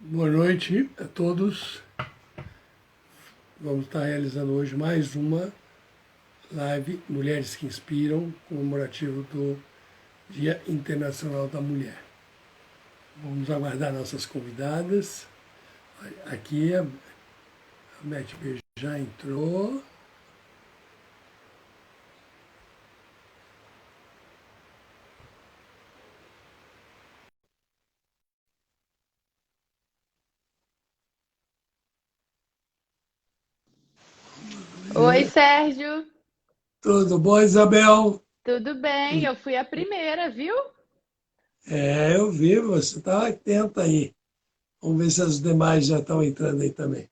Boa noite a todos. Vamos estar realizando hoje mais uma live Mulheres que Inspiram, comemorativo do Dia Internacional da Mulher. Vamos aguardar nossas convidadas. Aqui a Beth B já entrou. Oi, Sérgio. Tudo bom, Isabel? Tudo bem? Eu fui a primeira, viu? Eu vi, você está atenta aí. Vamos ver se as demais já estão entrando aí também.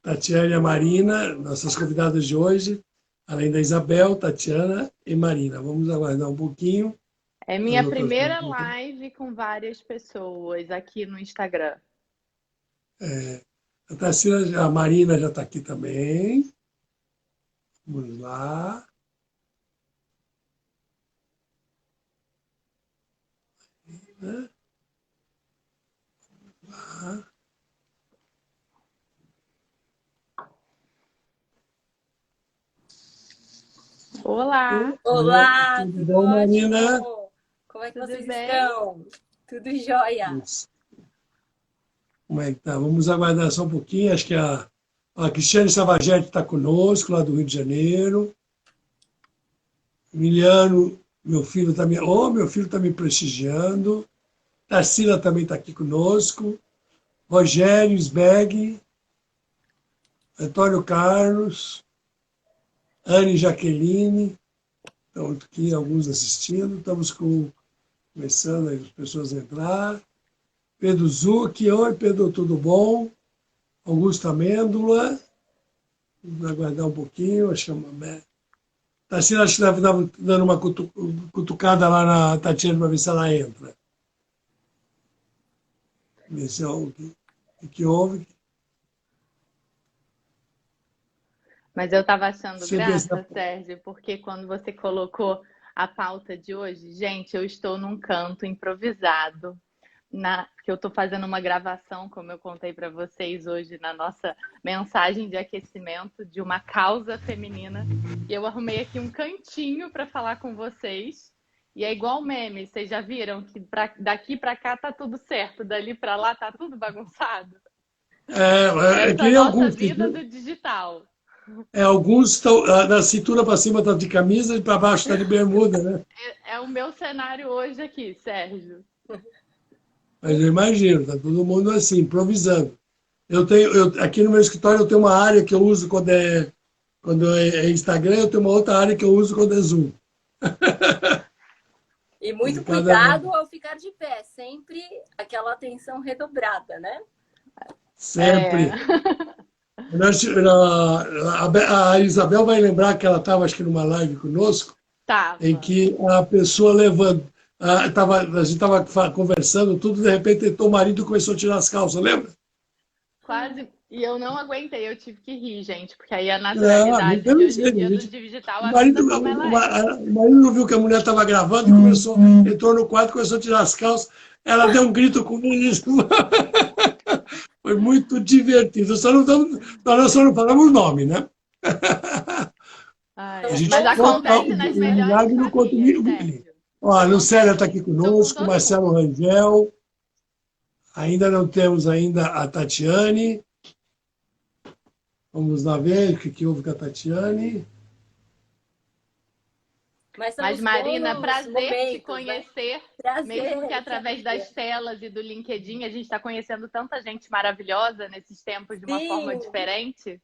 Tatiana e a Marina, nossas convidadas de hoje, além da Isabel, Tatiana e Marina. Vamos aguardar um pouquinho. É As minha outras primeira convidadas. live com várias pessoas aqui no Instagram. A Tarsila, a Marina já está aqui também. Vamos lá. Né? Lá. Olá, Olá, Tudo tudo bom, Marina? ótimo? Como é que tudo vocês bem? estão? Tudo jóia? Como é que tá? Vamos aguardar só um pouquinho. Acho que a Cristiane Savagete está conosco, lá do Rio de Janeiro. Emiliano, meu filho está meu filho tá me prestigiando. Tarsila também está aqui conosco. Rogério Sbeg, Antônio Carlos, Anne Jaqueline, estão aqui alguns assistindo. Estamos começando aí as pessoas a entrar. Pedro Zucchi, oi Pedro, tudo bom? Augusto Amêndola, vamos aguardar um pouquinho. Acho que Tarsila, acho que estava dando uma cutucada lá na Tatiana para ver se ela entra. Ver se é o que houve. Mas eu estava achando Deixa eu ver se graça, Sérgio, porque quando você colocou a pauta de hoje, gente, eu estou num canto improvisado, que eu estou fazendo uma gravação, como eu contei para vocês hoje na nossa mensagem de aquecimento de uma causa feminina. E eu arrumei aqui um cantinho para falar com vocês. E é igual meme, vocês já viram que daqui para cá tá tudo certo, dali para lá tá tudo bagunçado? é Essa é a que nossa alguns, vida do digital. alguns estão da cintura para cima está de camisa e para baixo está de bermuda, né? É o meu cenário hoje aqui, Sérgio. Mas eu imagino, está todo mundo assim, improvisando. Aqui no meu escritório eu tenho uma área que eu uso quando é Instagram, eu tenho uma outra área que eu uso quando é Zoom. E muito Cada, cuidado ao ficar de pé, sempre aquela atenção redobrada, né? É. sempre. A Isabel vai lembrar que ela estava, acho que, numa live conosco, em Tava. que a pessoa levando. A gente estava conversando, tudo, de repente, o marido começou a tirar as calças, lembra? Quase. E eu não aguentei, eu tive que rir, gente, porque aí a Não naturalidade de teve hoje em jeito, dia do gente. digital O marido, avisa como ela é. o marido não viu que a mulher estava gravando e entrou no quarto, começou a tirar as calças. Ela deu um grito com isso. Foi muito divertido. Nós só não falamos o nome, né? Ai, A São gente mas poucos conta acontece nas o momentos. melhores milagre no conto famílias, mil. Sérgio. Ó, a Lucélia está aqui Aconteceu com conosco, todo Marcelo mundo. Rangel. Ainda não temos ainda a Tatiane. Vamos lá ver o que houve com a Tatiane. Mas são Mas, os Marina, bons prazer te momentos, né? conhecer, mesmo que Prazer, que através das alegria. telas e do LinkedIn, a gente está conhecendo tanta gente maravilhosa nesses tempos de uma forma Sim, diferente.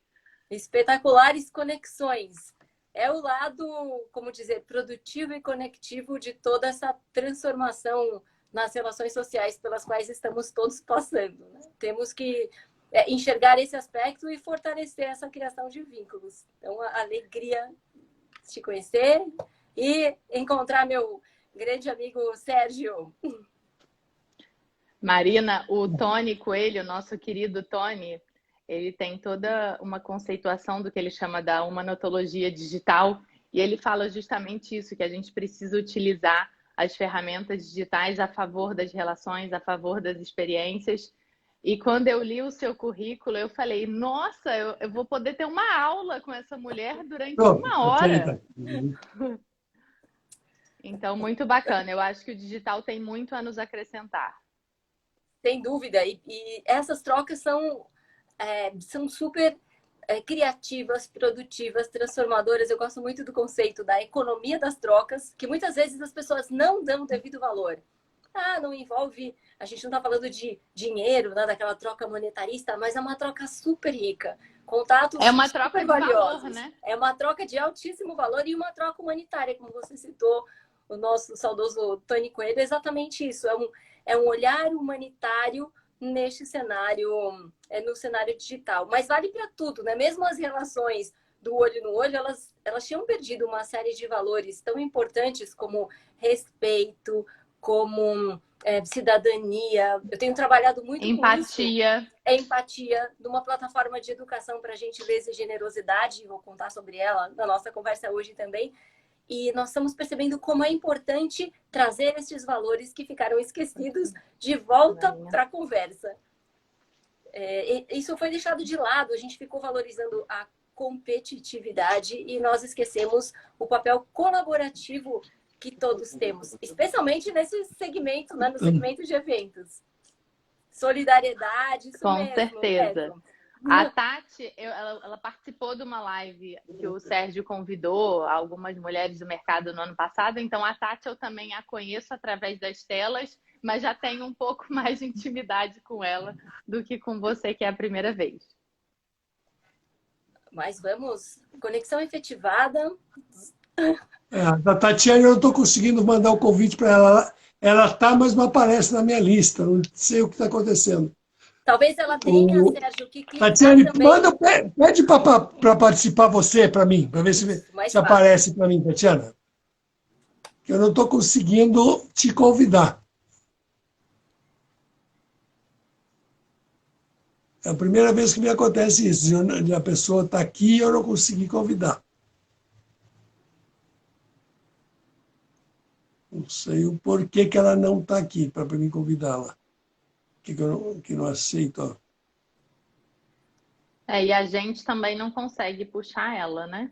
espetaculares conexões. É o lado, como dizer, produtivo e conectivo de toda essa transformação nas relações sociais pelas quais estamos todos passando. Né? Temos que enxergar esse aspecto e fortalecer essa criação de vínculos. Então, a alegria de te conhecer e encontrar meu grande amigo Sérgio. Marina, o Tony Coelho, nosso querido Tony, ele tem toda uma conceituação do que ele chama da humanotologia digital, e ele fala justamente isso, que a gente precisa utilizar as ferramentas digitais a favor das relações, a favor das experiências. E quando eu li o seu currículo, eu falei, nossa, eu vou poder ter uma aula com essa mulher durante Pronto, uma Tatiane hora. está aqui. Então, muito bacana. Eu acho que o digital tem muito a nos acrescentar. Sem dúvida. E essas trocas são super criativas, produtivas, transformadoras. Eu gosto muito do conceito da economia das trocas, que muitas vezes as pessoas não dão devido valor. Ah, não envolve... A gente não está falando de dinheiro, né, daquela troca monetarista, mas é uma troca super rica. Contatos É uma troca super de valor, valiosos. né? É uma troca de altíssimo valor e uma troca humanitária, como você citou, o nosso saudoso Tony Coelho. É exatamente isso. É um olhar humanitário neste cenário, no cenário digital. Mas vale para tudo, né? Mesmo as relações do olho no olho, elas tinham perdido uma série de valores tão importantes como respeito, como cidadania. Eu tenho trabalhado muito com isso. Empatia. Empatia, numa plataforma de educação para gentileza e generosidade. Vou contar sobre ela na nossa conversa hoje também. E nós estamos percebendo como é importante trazer esses valores que ficaram esquecidos de volta para a conversa. Isso foi deixado de lado, a gente ficou valorizando a competitividade e nós esquecemos o papel colaborativo que todos temos, especialmente nesse segmento, né, no segmento de eventos. Solidariedade, isso Com mesmo. certeza. A Tati, ela participou de uma live que o Sérgio convidou algumas mulheres do mercado no ano passado. Então, a Tati eu também a conheço através das telas, mas já tenho um pouco mais de intimidade com ela do que com você, que é a primeira vez. Mas vamos, conexão efetivada. Da Tatiane eu não estou conseguindo mandar o convite para ela. Ela está, mas não aparece na minha lista. Não sei o que está acontecendo. Talvez ela tenha, Sérgio, que clicar Tatiane, também. pede para participar você para mim, para ver se aparece para mim, Tatiana. Eu não estou conseguindo te convidar. É a primeira vez que me acontece isso. A pessoa está aqui e eu não consegui convidar. Não sei o porquê que ela não está aqui para me convidá-la. Que não aceito. Ó. E a gente também não consegue puxar ela, né?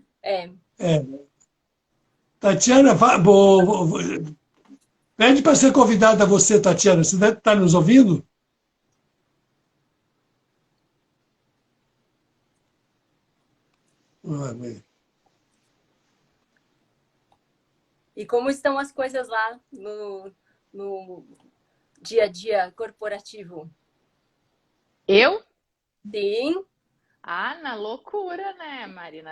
Tatiana, pede para ser convidada você, Tatiana. Você deve estar nos ouvindo? E como estão as coisas lá no dia a dia corporativo? Eu? Sim. Na loucura, né, Marina?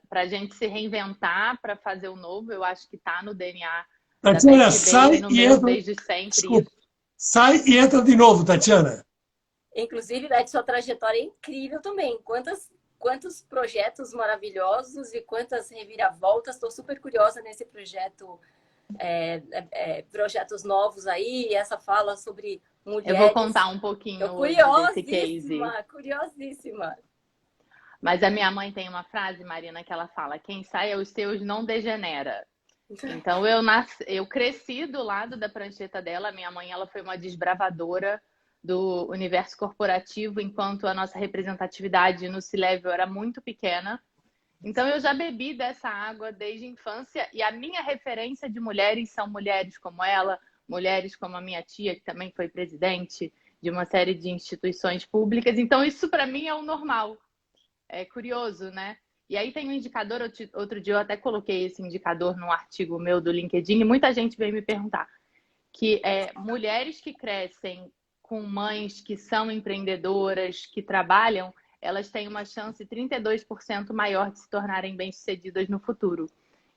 Para a gente se reinventar, para fazer o novo, eu acho que está no DNA Tatiana, da sai no e meu entra. desde sempre. Desculpa. Sai e entra de novo, Tatiana. Inclusive, sua trajetória é incrível também. Quantos projetos maravilhosos e quantas reviravoltas. Estou super curiosa nesse projeto, projetos novos aí. Essa fala sobre mulheres. Eu vou contar um pouquinho hoje desse case. Curiosíssima. Mas a minha mãe tem uma frase, Marina, que ela fala: quem sai aos seus não degenera. Então, eu cresci do lado da prancheta dela. Minha mãe, ela foi uma desbravadora do universo corporativo, enquanto a nossa representatividade no C-Level era muito pequena. Então, eu já bebi dessa água desde a infância, e a minha referência de mulheres são mulheres como ela, mulheres como a minha tia, que também foi presidente de uma série de instituições públicas. Então, isso para mim é o normal. É curioso, né? E aí tem um indicador, outro dia eu até coloquei esse indicador num artigo meu do LinkedIn, e muita gente veio me perguntar, que mulheres que crescem com mães que são empreendedoras, que trabalham, elas têm uma chance 32% maior de se tornarem bem-sucedidas no futuro.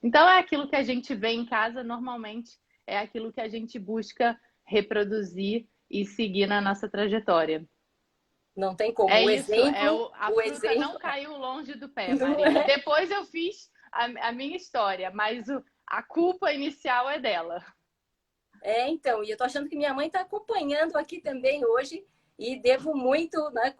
Então, é aquilo que a gente vê em casa, normalmente, é aquilo que a gente busca reproduzir e seguir na nossa trajetória. Não tem como. A fruta não caiu longe do pé, Marina. Depois eu fiz a minha história, mas a culpa inicial é dela. Então, e eu tô achando que minha mãe está acompanhando aqui também hoje, e devo muito, né,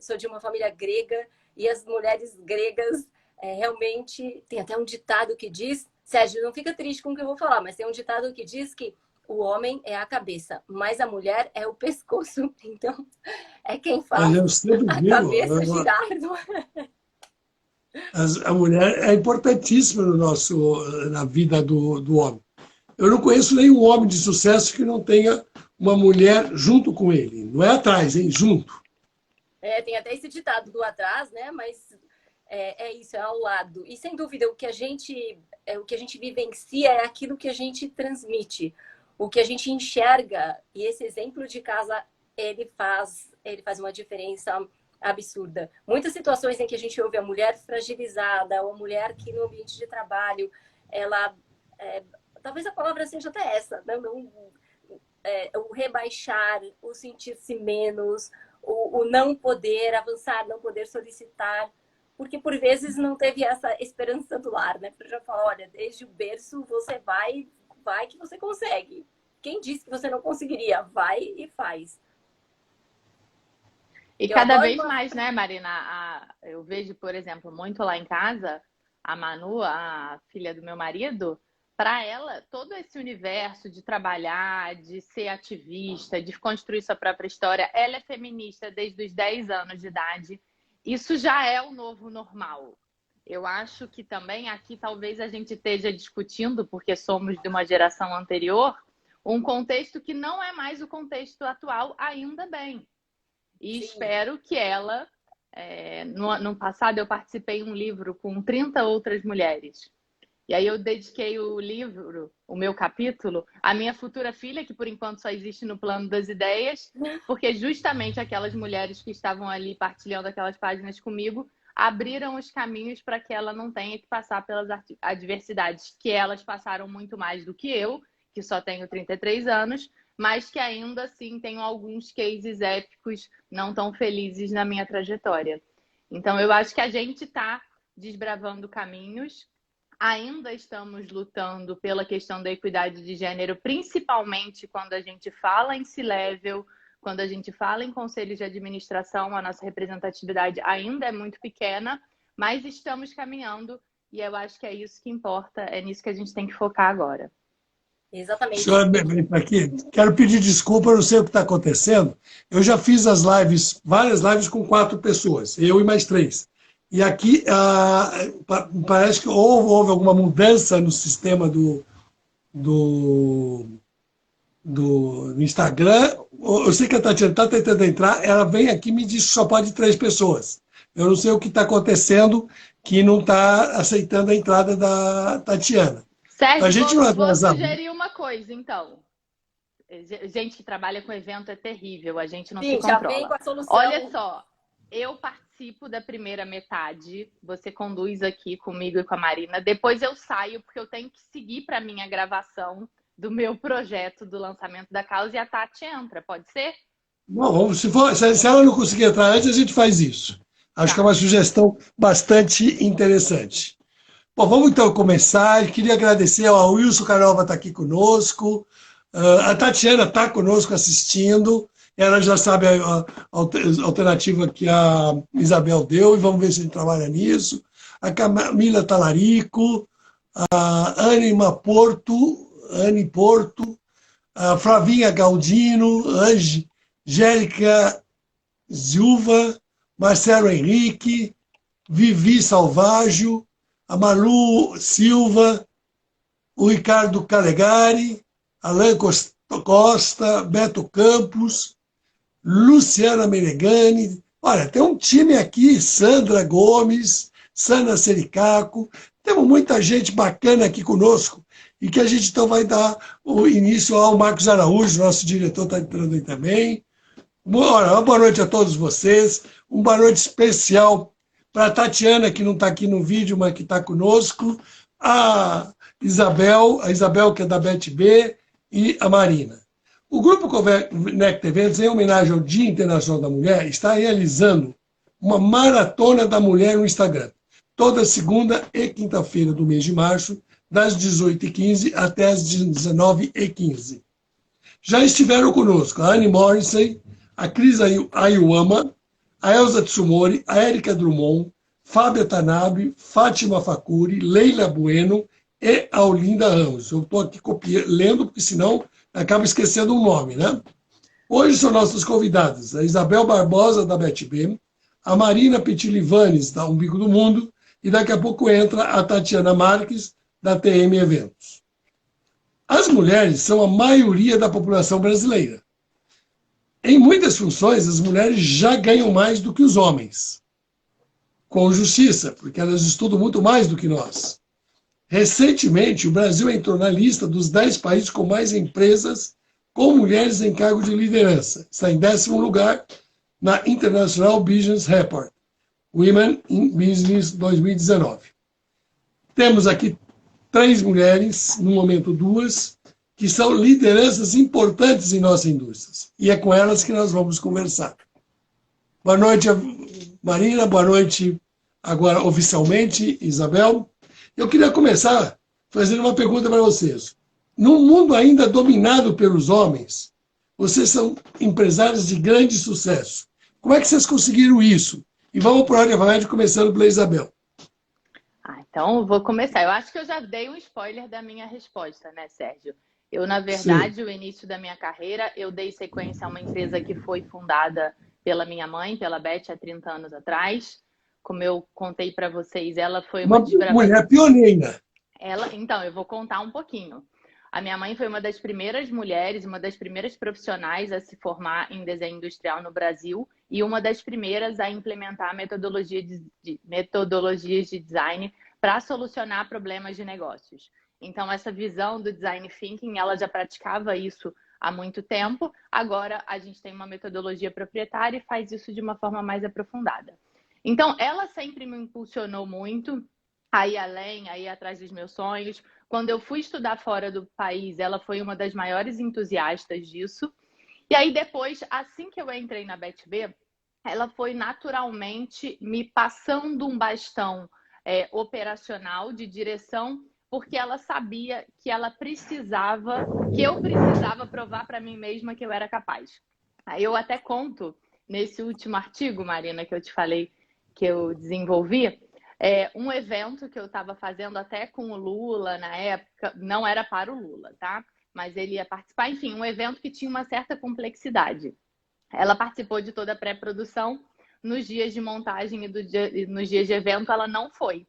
sou de uma família grega, e as mulheres gregas realmente, tem até um ditado que diz, Sérgio, não fica triste com o que eu vou falar, mas tem um ditado que diz que o homem é a cabeça, mas a mulher é o pescoço. Então, É quem Mas faz eu sempre a digo, cabeça girar. Não é? a mulher é importantíssima na vida do homem. Eu não conheço nenhum homem de sucesso que não tenha uma mulher junto com ele. Não é atrás, hein? Junto. Tem até esse ditado do atrás, né? Mas é isso, é ao lado. E sem dúvida, o que a gente vivencia é aquilo que a gente transmite, o que a gente enxerga. E esse exemplo de casa, ele faz uma diferença absurda. Muitas situações em que a gente ouve a mulher fragilizada, ou a mulher que no ambiente de trabalho, ela... talvez a palavra seja até essa, o rebaixar, o sentir-se menos, o não poder avançar, não poder solicitar, porque por vezes não teve essa esperança do lar, né? Porque eu já falo, olha, desde o berço você vai que você consegue. Quem disse que você não conseguiria? Vai e faz. E cada vez mais, né, Marina? Eu vejo, por exemplo, muito lá em casa, a Manu, a filha do meu marido, para ela, todo esse universo de trabalhar, de ser ativista, de construir sua própria história, ela é feminista desde os 10 anos de idade. Isso já é o novo normal. Eu acho que também aqui talvez a gente esteja discutindo, porque somos de uma geração anterior, um contexto que não é mais o contexto atual, ainda bem. E Sim. espero que ela... no passado eu participei de um livro com 30 outras mulheres. E aí eu dediquei o livro, o meu capítulo, à minha futura filha, que por enquanto só existe no plano das ideias, porque justamente aquelas mulheres que estavam ali partilhando aquelas páginas comigo abriram os caminhos para que ela não tenha que passar pelas adversidades que elas passaram muito mais do que eu, que só tenho 33 anos, mas que ainda assim tenho alguns cases épicos não tão felizes na minha trajetória. Então eu acho que a gente está desbravando caminhos. Ainda estamos lutando pela questão da equidade de gênero, principalmente quando a gente fala em C-Level, quando a gente fala em conselhos de administração, a nossa representatividade ainda é muito pequena, mas estamos caminhando e eu acho que é isso que importa, é nisso que a gente tem que focar agora. Exatamente. Senhora, aqui, quero pedir desculpa, eu não sei o que está acontecendo. Eu já fiz várias lives com 4 pessoas, eu e mais 3. E aqui parece que houve alguma mudança no sistema do Instagram. Eu sei que a Tatiana está tentando entrar, ela vem aqui e me diz que só pode 3 pessoas. Eu não sei o que está acontecendo, que não está aceitando a entrada da Tatiana. Sérgio, a gente vou sugerir uma coisa, então. Gente que trabalha com evento é terrível, a gente não se controla. Já vem com a solução. Olha só, eu participo da primeira metade, você conduz aqui comigo e com a Marina, depois eu saio, porque eu tenho que seguir para a minha gravação do meu projeto do lançamento da causa e a Tati entra, pode ser? Bom, se ela não conseguir entrar antes, a gente faz isso. Acho que é uma sugestão bastante interessante. Bom, vamos então começar. Eu queria agradecer ao Wilson Carova estar aqui conosco. A Tatiana está conosco assistindo. Ela já sabe a alternativa que a Isabel deu, e vamos ver se a gente trabalha nisso. A Camila Talarico, a Anne Porto, a Flavinha Galdino, Angélica Zilva, Marcelo Henrique, Vivi Salvaggio, a Malu Silva, o Ricardo Calegari, Alain Costa, Beto Campos, Luciana Menegani. Olha, tem um time aqui, Sandra Gomes, Sana Sericaco. Temos muita gente bacana aqui conosco e que a gente então vai dar o início ao Marcos Araújo, nosso diretor está entrando aí também. Uma boa noite a todos vocês, uma boa noite especial para a Tatiana, que não está aqui no vídeo, mas que está conosco, a Isabel, que é da BetB, e a Marina. O Grupo Conecta Eventos, em homenagem ao Dia Internacional da Mulher, está realizando uma maratona da mulher no Instagram, toda segunda e quinta-feira do mês de março, das 18h15 até as 19h15. Já estiveram conosco a Anne Morrissey, a Cris Ayuama, a Elza Tsumori, a Érica Drummond, Fábia Tanabe, Fátima Facuri, Leila Bueno e Aulinda Ramos. Eu estou aqui lendo, porque senão acaba esquecendo o nome, né? Hoje são nossas convidadas a Isabel Barbosa, da BetB, a Marina Petilivanes, da Umbigo do Mundo, e daqui a pouco entra a Tatiana Marques, da TM Eventos. As mulheres são a maioria da população brasileira. Em muitas funções, as mulheres já ganham mais do que os homens. Com justiça, porque elas estudam muito mais do que nós. Recentemente, o Brasil entrou na lista dos 10 países com mais empresas com mulheres em cargo de liderança. Está em 10º lugar na International Business Report, Women in Business 2019. Temos aqui 3 mulheres, no momento 2, que são lideranças importantes em nossa indústria. E é com elas que nós vamos conversar. Boa noite, Marina. Boa noite, agora oficialmente, Isabel. Eu queria começar fazendo uma pergunta para vocês. Num mundo ainda dominado pelos homens, vocês são empresários de grande sucesso. Como é que vocês conseguiram isso? E vamos por ordem alfabética, começando pela Isabel. Então, eu vou começar. Eu acho que eu já dei um spoiler da minha resposta, né, Sérgio? Eu, na verdade, o início da minha carreira, eu dei sequência a uma empresa que foi fundada pela minha mãe, pela Beth, há 30 anos atrás. Como eu contei para vocês, ela foi uma mulher pioneira. Então, eu vou contar um pouquinho. A minha mãe foi uma das primeiras mulheres, uma das primeiras profissionais a se formar em desenho industrial no Brasil e uma das primeiras a implementar metodologias de design para solucionar problemas de negócios. Então, essa visão do design thinking, ela já praticava isso há muito tempo. Agora, a gente tem uma metodologia proprietária e faz isso de uma forma mais aprofundada. Então, ela sempre me impulsionou muito a ir além, a ir atrás dos meus sonhos. Quando eu fui estudar fora do país, ela foi uma das maiores entusiastas disso. E aí, depois, assim que eu entrei na BetB, ela foi naturalmente me passando um bastão operacional de direção, porque ela sabia que eu precisava provar para mim mesma que eu era capaz. Aí eu até conto nesse último artigo, Marina, que eu te falei que eu desenvolvi, um evento que eu estava fazendo até com o Lula na época, não era para o Lula, tá? Mas ele ia participar, enfim, um evento que tinha uma certa complexidade. Ela participou de toda a pré-produção, nos dias de montagem e nos dias de evento ela não foi.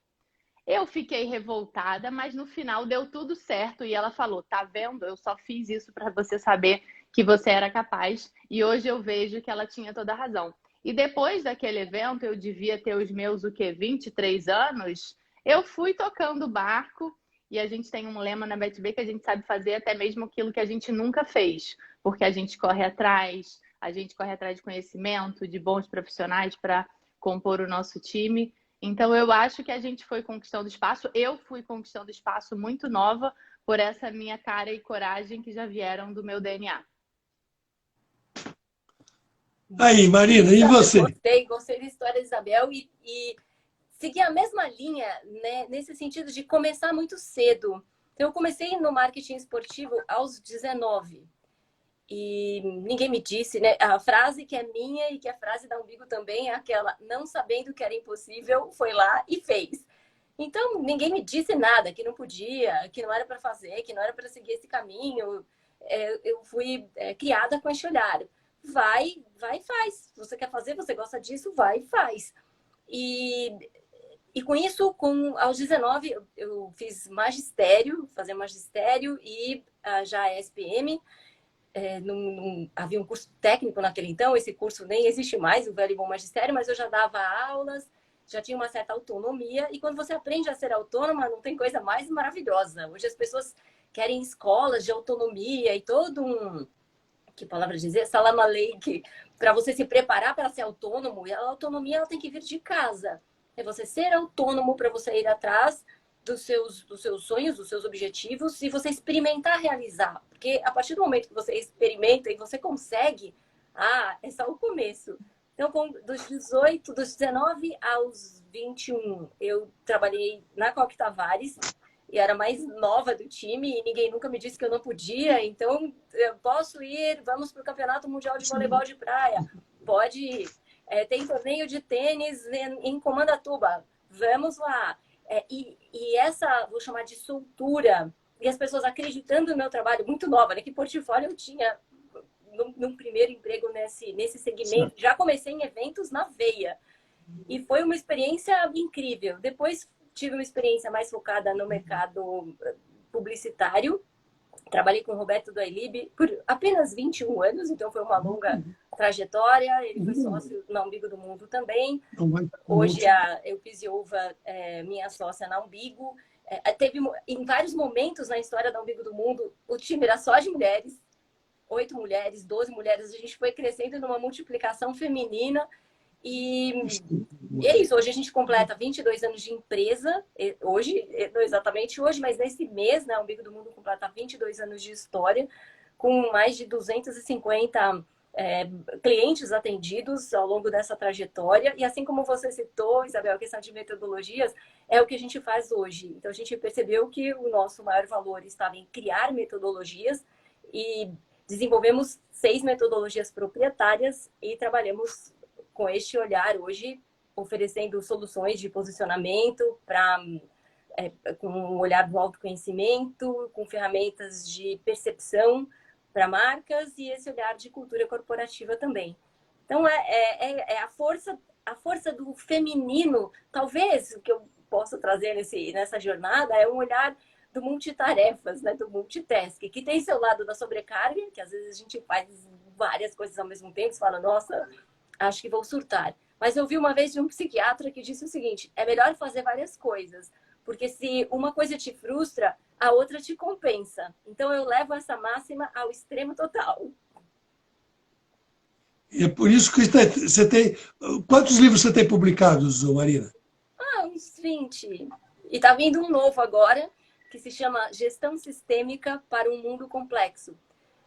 Eu fiquei revoltada, mas no final deu tudo certo e ela falou, tá vendo? Eu só fiz isso para você saber que você era capaz e hoje eu vejo que ela tinha toda a razão. E depois daquele evento, eu devia ter os meus, 23 anos, eu fui tocando o barco e a gente tem um lema na BetB que a gente sabe fazer até mesmo aquilo que a gente nunca fez, porque a gente corre atrás de conhecimento, de bons profissionais para compor o nosso time. Então, eu acho que a gente foi conquistando espaço. Eu fui conquistando espaço muito nova por essa minha cara e coragem que já vieram do meu DNA. Aí, Marina, e você? Gostei da história da Isabel e segui a mesma linha, né, nesse sentido de começar muito cedo. Então, eu comecei no marketing esportivo aos 19. E ninguém me disse, né? A frase que é minha e que a frase da Umbigo também é aquela, não sabendo que era impossível, foi lá e fez. Então, ninguém me disse nada, que não podia, que não era para fazer, que não era para seguir esse caminho. Eu fui criada com esse olhar. Vai, faz. Se você quer fazer, você gosta disso, vai e faz. E com isso, aos 19, eu fiz magistério, fazia magistério e já a SPM. Havia um curso técnico naquele então, esse curso nem existe mais, o velho e bom magistério, mas eu já dava aulas, já tinha uma certa autonomia, e quando você aprende a ser autônoma, não tem coisa mais maravilhosa. Hoje as pessoas querem escolas de autonomia e todo que palavra dizer? Salam aleikum, para você se preparar para ser autônomo, e a autonomia ela tem que vir de casa. É você ser autônomo para você ir atrás dos seus sonhos, dos seus objetivos, e você experimentar realizar. Porque a partir do momento que você experimenta e você consegue, é só o começo. Então, dos 19 aos 21, eu trabalhei na Coque Tavares, e era mais nova do time, e ninguém nunca me disse que eu não podia, então eu posso ir, vamos para o Campeonato Mundial de Voleibol de Praia, pode ir. Tem torneio de tênis em Comandatuba, vamos lá. E essa, vou chamar de soltura, e as pessoas acreditando no meu trabalho, muito nova, né? Que portfólio eu tinha? num primeiro emprego nesse segmento. Já comecei em eventos na veia. E foi uma experiência incrível. Depois tive uma experiência mais focada no mercado publicitário. Trabalhei com o Roberto do Ailib por apenas 21 anos, então foi uma longa trajetória. Ele foi sócio na Umbigo do Mundo também. Hoje a Eupisiova é minha sócia na Umbigo. Teve em vários momentos na história da Umbigo do Mundo, o time era só de mulheres, 8 mulheres, 12 mulheres. A gente foi crescendo numa multiplicação feminina. E é isso, hoje a gente completa 22 anos de empresa, hoje, não exatamente hoje, mas nesse mês, né, o Umbigo do Mundo completa 22 anos de história, com mais de 250 clientes atendidos ao longo dessa trajetória. E assim como você citou, Isabel, a questão de metodologias, é o que a gente faz hoje. Então a gente percebeu que o nosso maior valor estava em criar metodologias e desenvolvemos 6 metodologias proprietárias e trabalhamos com este olhar hoje, oferecendo soluções de posicionamento com um olhar do autoconhecimento, com ferramentas de percepção para marcas e esse olhar de cultura corporativa também. Então, a força do feminino, talvez, o que eu possa trazer nessa jornada, é um olhar do multitarefas, né? Do multitask, que tem seu lado da sobrecarga, que às vezes a gente faz várias coisas ao mesmo tempo, você fala, nossa, acho que vou surtar. Mas eu vi uma vez de um psiquiatra que disse o seguinte, é melhor fazer várias coisas, porque se uma coisa te frustra, a outra te compensa. Então eu levo essa máxima ao extremo total. E é por isso que você tem... Quantos livros você tem publicados, Marina? Uns 20. E tá vindo um novo agora, que se chama Gestão Sistêmica para um Mundo Complexo.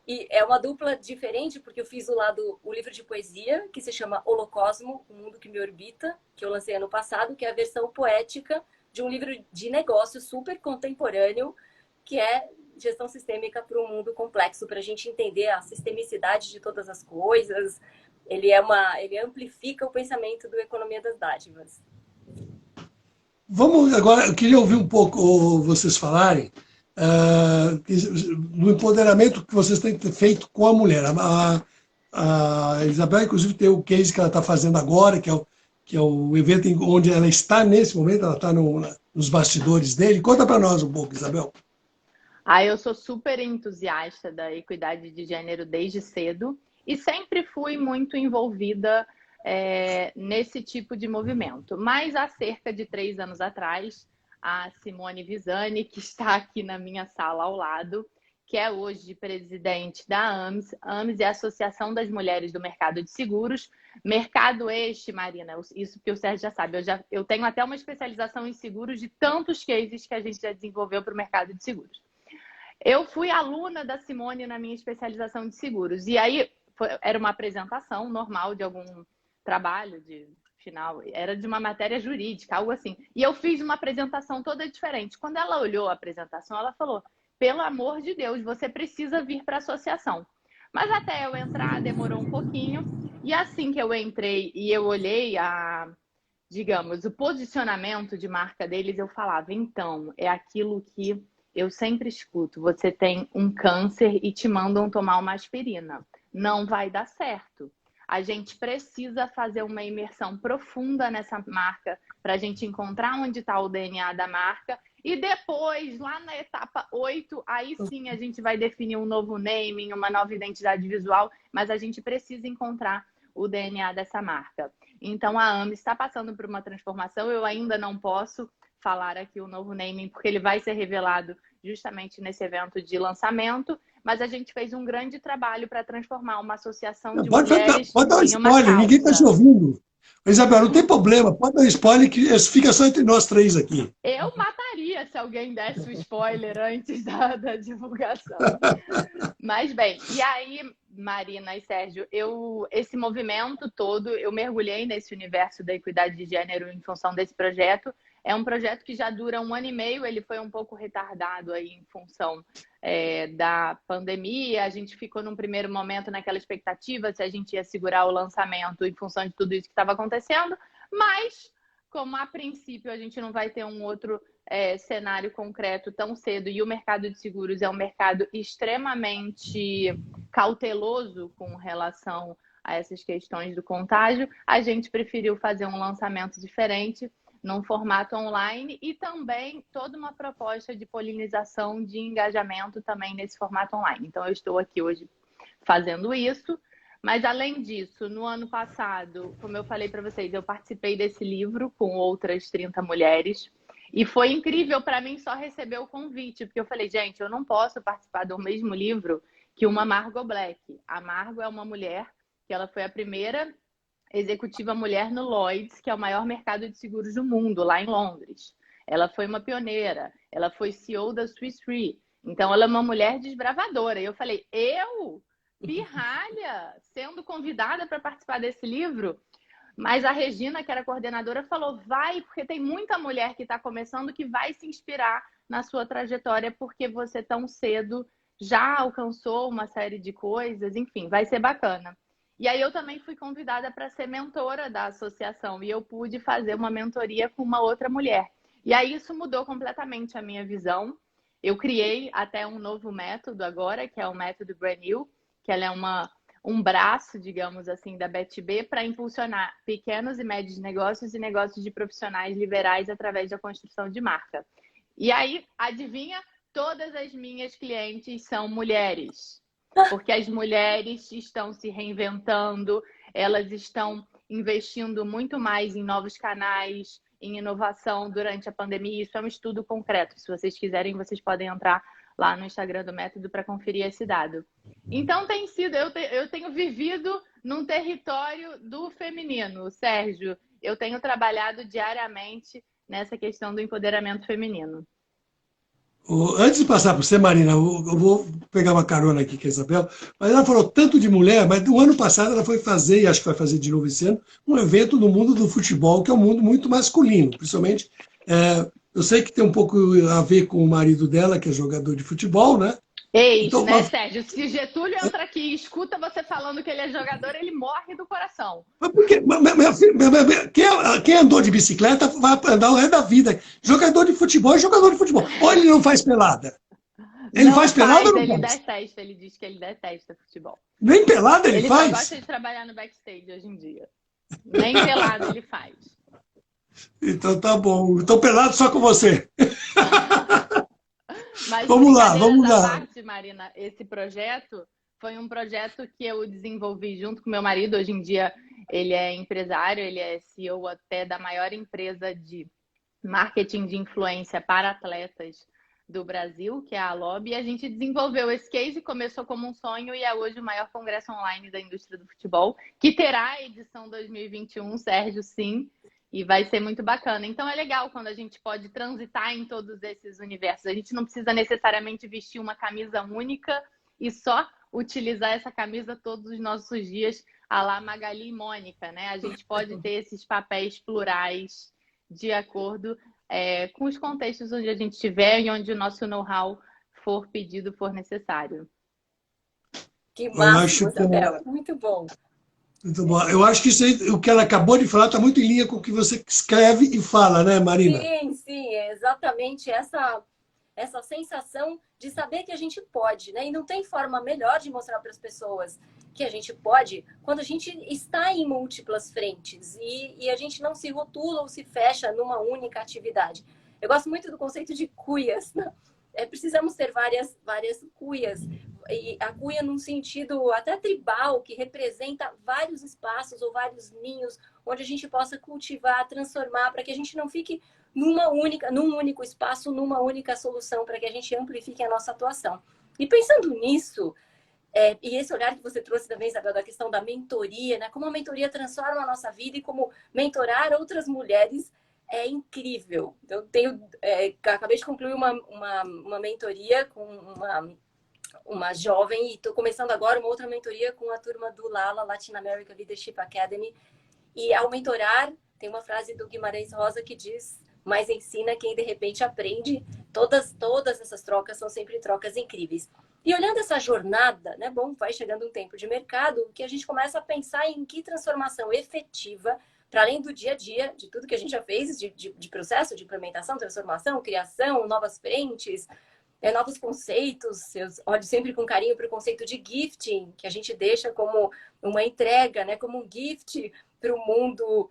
E é uma dupla diferente, porque eu fiz o livro de poesia, que se chama Holocosmo, O Mundo que Me Orbita, que eu lancei ano passado, que é a versão poética de um livro de negócio super contemporâneo, que é Gestão Sistêmica para um Mundo Complexo, para a gente entender a sistemicidade de todas as coisas. Ele amplifica o pensamento do Economia das Dádivas. Vamos agora, eu queria ouvir um pouco vocês falarem do empoderamento que vocês têm feito com a mulher. A Isabel, inclusive, tem o case que ela está fazendo agora, que é o evento onde ela está nesse momento, ela está nos bastidores dele. Conta para nós um pouco, Isabel. Eu sou super entusiasta da equidade de gênero desde cedo e sempre fui muito envolvida nesse tipo de movimento. Mas há cerca de 3 anos atrás, a Simone Visani, que está aqui na minha sala ao lado, que é hoje presidente da AMS. A AMS é a Associação das Mulheres do Mercado de Seguros. Mercado este, Marina, isso que o Sérgio já sabe. Eu tenho até uma especialização em seguros de tantos cases que a gente já desenvolveu para o mercado de seguros. Eu fui aluna da Simone na minha especialização de seguros. E aí era uma apresentação normal de algum trabalho de final, era de uma matéria jurídica, algo assim. E eu fiz uma apresentação toda diferente. Quando ela olhou a apresentação, ela falou, pelo amor de Deus, você precisa vir para a associação. Mas até eu entrar, demorou um pouquinho. E assim que eu entrei e eu olhei digamos, o posicionamento de marca deles, eu falava, então, é aquilo que eu sempre escuto. Você tem um câncer e te mandam tomar uma aspirina. Não vai dar certo. A gente precisa fazer uma imersão profunda nessa marca para a gente encontrar onde está o DNA da marca. E depois, lá na etapa 8, aí sim a gente vai definir um novo naming, uma nova identidade visual, mas a gente precisa encontrar o DNA dessa marca. Então, a AMS está passando por uma transformação. Eu ainda não posso falar aqui o novo naming, porque ele vai ser revelado justamente nesse evento de lançamento, mas a gente fez um grande trabalho para transformar uma associação de mulheres pode dar um em uma spoiler, causa. ninguém está te ouvindo. Isabel, não tem problema, pode dar um spoiler que fica só entre nós 3 aqui. Eu mataria se alguém desse o spoiler antes da divulgação. Mas bem, e aí, Marina e Sérgio, esse movimento todo, eu mergulhei nesse universo da equidade de gênero em função desse projeto. É um projeto que já dura 1 ano e meio, ele foi um pouco retardado aí em função da pandemia. A gente ficou num primeiro momento naquela expectativa se a gente ia segurar o lançamento em função de tudo isso que estava acontecendo, mas como a princípio a gente não vai ter um outro cenário concreto tão cedo e o mercado de seguros é um mercado extremamente cauteloso com relação a essas questões do contágio, a gente preferiu fazer um lançamento diferente num formato online e também toda uma proposta de polinização de engajamento também nesse formato online. Então, eu estou aqui hoje fazendo isso, mas além disso, no ano passado, como eu falei para vocês, eu participei desse livro com outras 30 mulheres e foi incrível para mim só receber o convite, porque eu falei, gente, eu não posso participar do mesmo livro que uma Margot Black. A Margot é uma mulher que ela foi a primeira executiva mulher no Lloyd's, que é o maior mercado de seguros do mundo, lá em Londres. Ela foi uma pioneira, ela foi CEO da Swiss Re. Então, ela é uma mulher desbravadora. E eu falei, pirralha, sendo convidada para participar desse livro? Mas a Regina, que era coordenadora, falou, vai, porque tem muita mulher que está começando que vai se inspirar na sua trajetória, porque você tão cedo já alcançou uma série de coisas, enfim, vai ser bacana. E aí eu também fui convidada para ser mentora da associação e eu pude fazer uma mentoria com uma outra mulher. E aí isso mudou completamente a minha visão. Eu criei até um novo método agora, que é o método Brand New, que ela é um braço, digamos assim, da BetB para impulsionar pequenos e médios negócios e negócios de profissionais liberais através da construção de marca. E aí, adivinha? Todas as minhas clientes são mulheres. Porque as mulheres estão se reinventando, elas estão investindo muito mais em novos canais, em inovação durante a pandemia. Isso é um estudo concreto. Se vocês quiserem, vocês podem entrar lá no Instagram do Método para conferir esse dado. Então, tem sido, eu tenho vivido num território do feminino, Sérgio. Eu tenho trabalhado diariamente nessa questão do empoderamento feminino. Antes de passar para você, Marina, eu vou pegar uma carona aqui com a Isabel, mas ela falou tanto de mulher, mas no ano passado ela foi fazer, e acho que vai fazer de novo esse ano, um evento no mundo do futebol, que é um mundo muito masculino, principalmente. Eu sei que tem um pouco a ver com o marido dela, que é jogador de futebol, né? Então, né, Sérgio? Se Getúlio entra aqui e escuta você falando que ele é jogador, ele morre do coração. Mas porque, quem andou de bicicleta vai andar o resto da vida. Jogador de futebol é jogador de futebol. Ou ele não faz pelada? Ele faz pelada ou não ele faz? detesta, ele diz que ele detesta futebol. Nem pelada ele faz? Ele só gosta de trabalhar no backstage hoje em dia. Nem pelado ele faz. Então tá bom. Estou pelado só com você. Mas vamos lá. Parte, Marina, esse projeto foi um projeto que eu desenvolvi junto com meu marido. Hoje em dia ele é empresário, ele é CEO até da maior empresa de marketing de influência para atletas do Brasil, que é a Lobby. E a gente desenvolveu esse case, começou como um sonho e é hoje o maior congresso online da indústria do futebol, que terá a edição 2021, Sérgio, sim. E vai ser muito bacana. Então é legal quando a gente pode transitar em todos esses universos. A gente não precisa necessariamente vestir uma camisa única e só utilizar essa camisa todos os nossos dias, à la Magali e Mônica, né? A gente pode ter esses papéis plurais de acordo com os contextos onde a gente estiver e onde o nosso know-how for pedido, for necessário. Que máximo, Isabel. Muito bom. Muito bom. Eu acho que isso aí, o que ela acabou de falar está muito em linha com o que você escreve e fala, né, Marina? Sim, é exatamente essa sensação de saber que a gente pode, né? E não tem forma melhor de mostrar para as pessoas que a gente pode quando a gente está em múltiplas frentes e a gente não se rotula ou se fecha numa única atividade. Eu gosto muito do conceito de cuias, né? Precisamos ter várias cuias. E a cuia num sentido até tribal, que representa vários espaços ou vários ninhos onde a gente possa cultivar, transformar, para que a gente não fique num único espaço, numa única solução, para que a gente amplifique a nossa atuação. E pensando nisso, e esse olhar que você trouxe também, Isabel, da questão da mentoria, né? Como a mentoria transforma a nossa vida e como mentorar outras mulheres é incrível. Eu acabei de concluir uma mentoria com uma jovem e estou começando agora uma outra mentoria com a turma do LALA, Latin America Leadership Academy. E ao mentorar, tem uma frase do Guimarães Rosa que diz: mas ensina quem de repente aprende. Todas essas trocas são sempre trocas incríveis. E olhando essa jornada, né, vai chegando um tempo de mercado que a gente começa a pensar em que transformação efetiva para além do dia a dia, de tudo que a gente já fez, de processo de implementação, transformação, criação, novas frentes, novos conceitos. Eu olho sempre com carinho para o conceito de gifting, que a gente deixa como uma entrega, né? Como um gift para o mundo,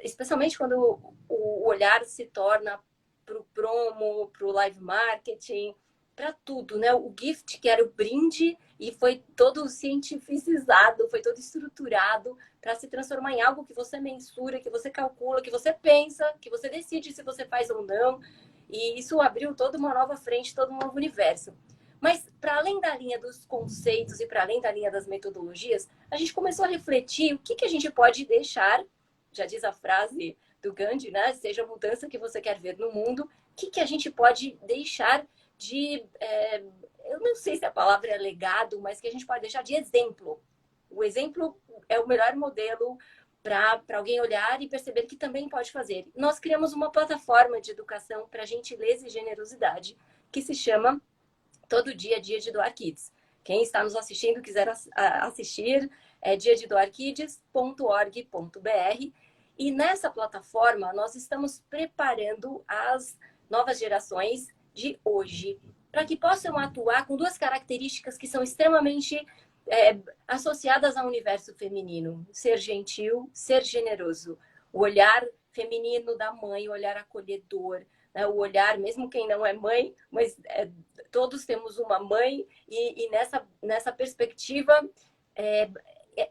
especialmente quando o olhar se torna para o promo, para o live marketing, para tudo, né? O gift, que era o brinde, e foi todo cientificizado, foi todo estruturado para se transformar em algo que você mensura, que você calcula, que você pensa, que você decide se você faz ou não. E isso abriu toda uma nova frente, todo um novo universo. Mas, para além da linha dos conceitos e para além da linha das metodologias, a gente começou a refletir o que a gente pode deixar, já diz a frase do Gandhi, né? Seja a mudança que você quer ver no mundo, o que a gente pode deixar de... eu não sei se a palavra é legado, mas que a gente pode deixar de exemplo. O exemplo é o melhor modelo para alguém olhar e perceber que também pode fazer. Nós criamos uma plataforma de educação para gentileza e generosidade, que se chama Todo Dia Dia de Doar Kids. Quem está nos assistindo quiser assistir, é diadedoarkids.org.br. E nessa plataforma nós estamos preparando as novas gerações de hoje, para que possam atuar com duas características que são extremamente associadas ao universo feminino: ser gentil, ser generoso. O olhar feminino da mãe, o olhar acolhedor, né? O olhar, mesmo quem não é mãe, mas todos temos uma mãe, e nessa perspectiva,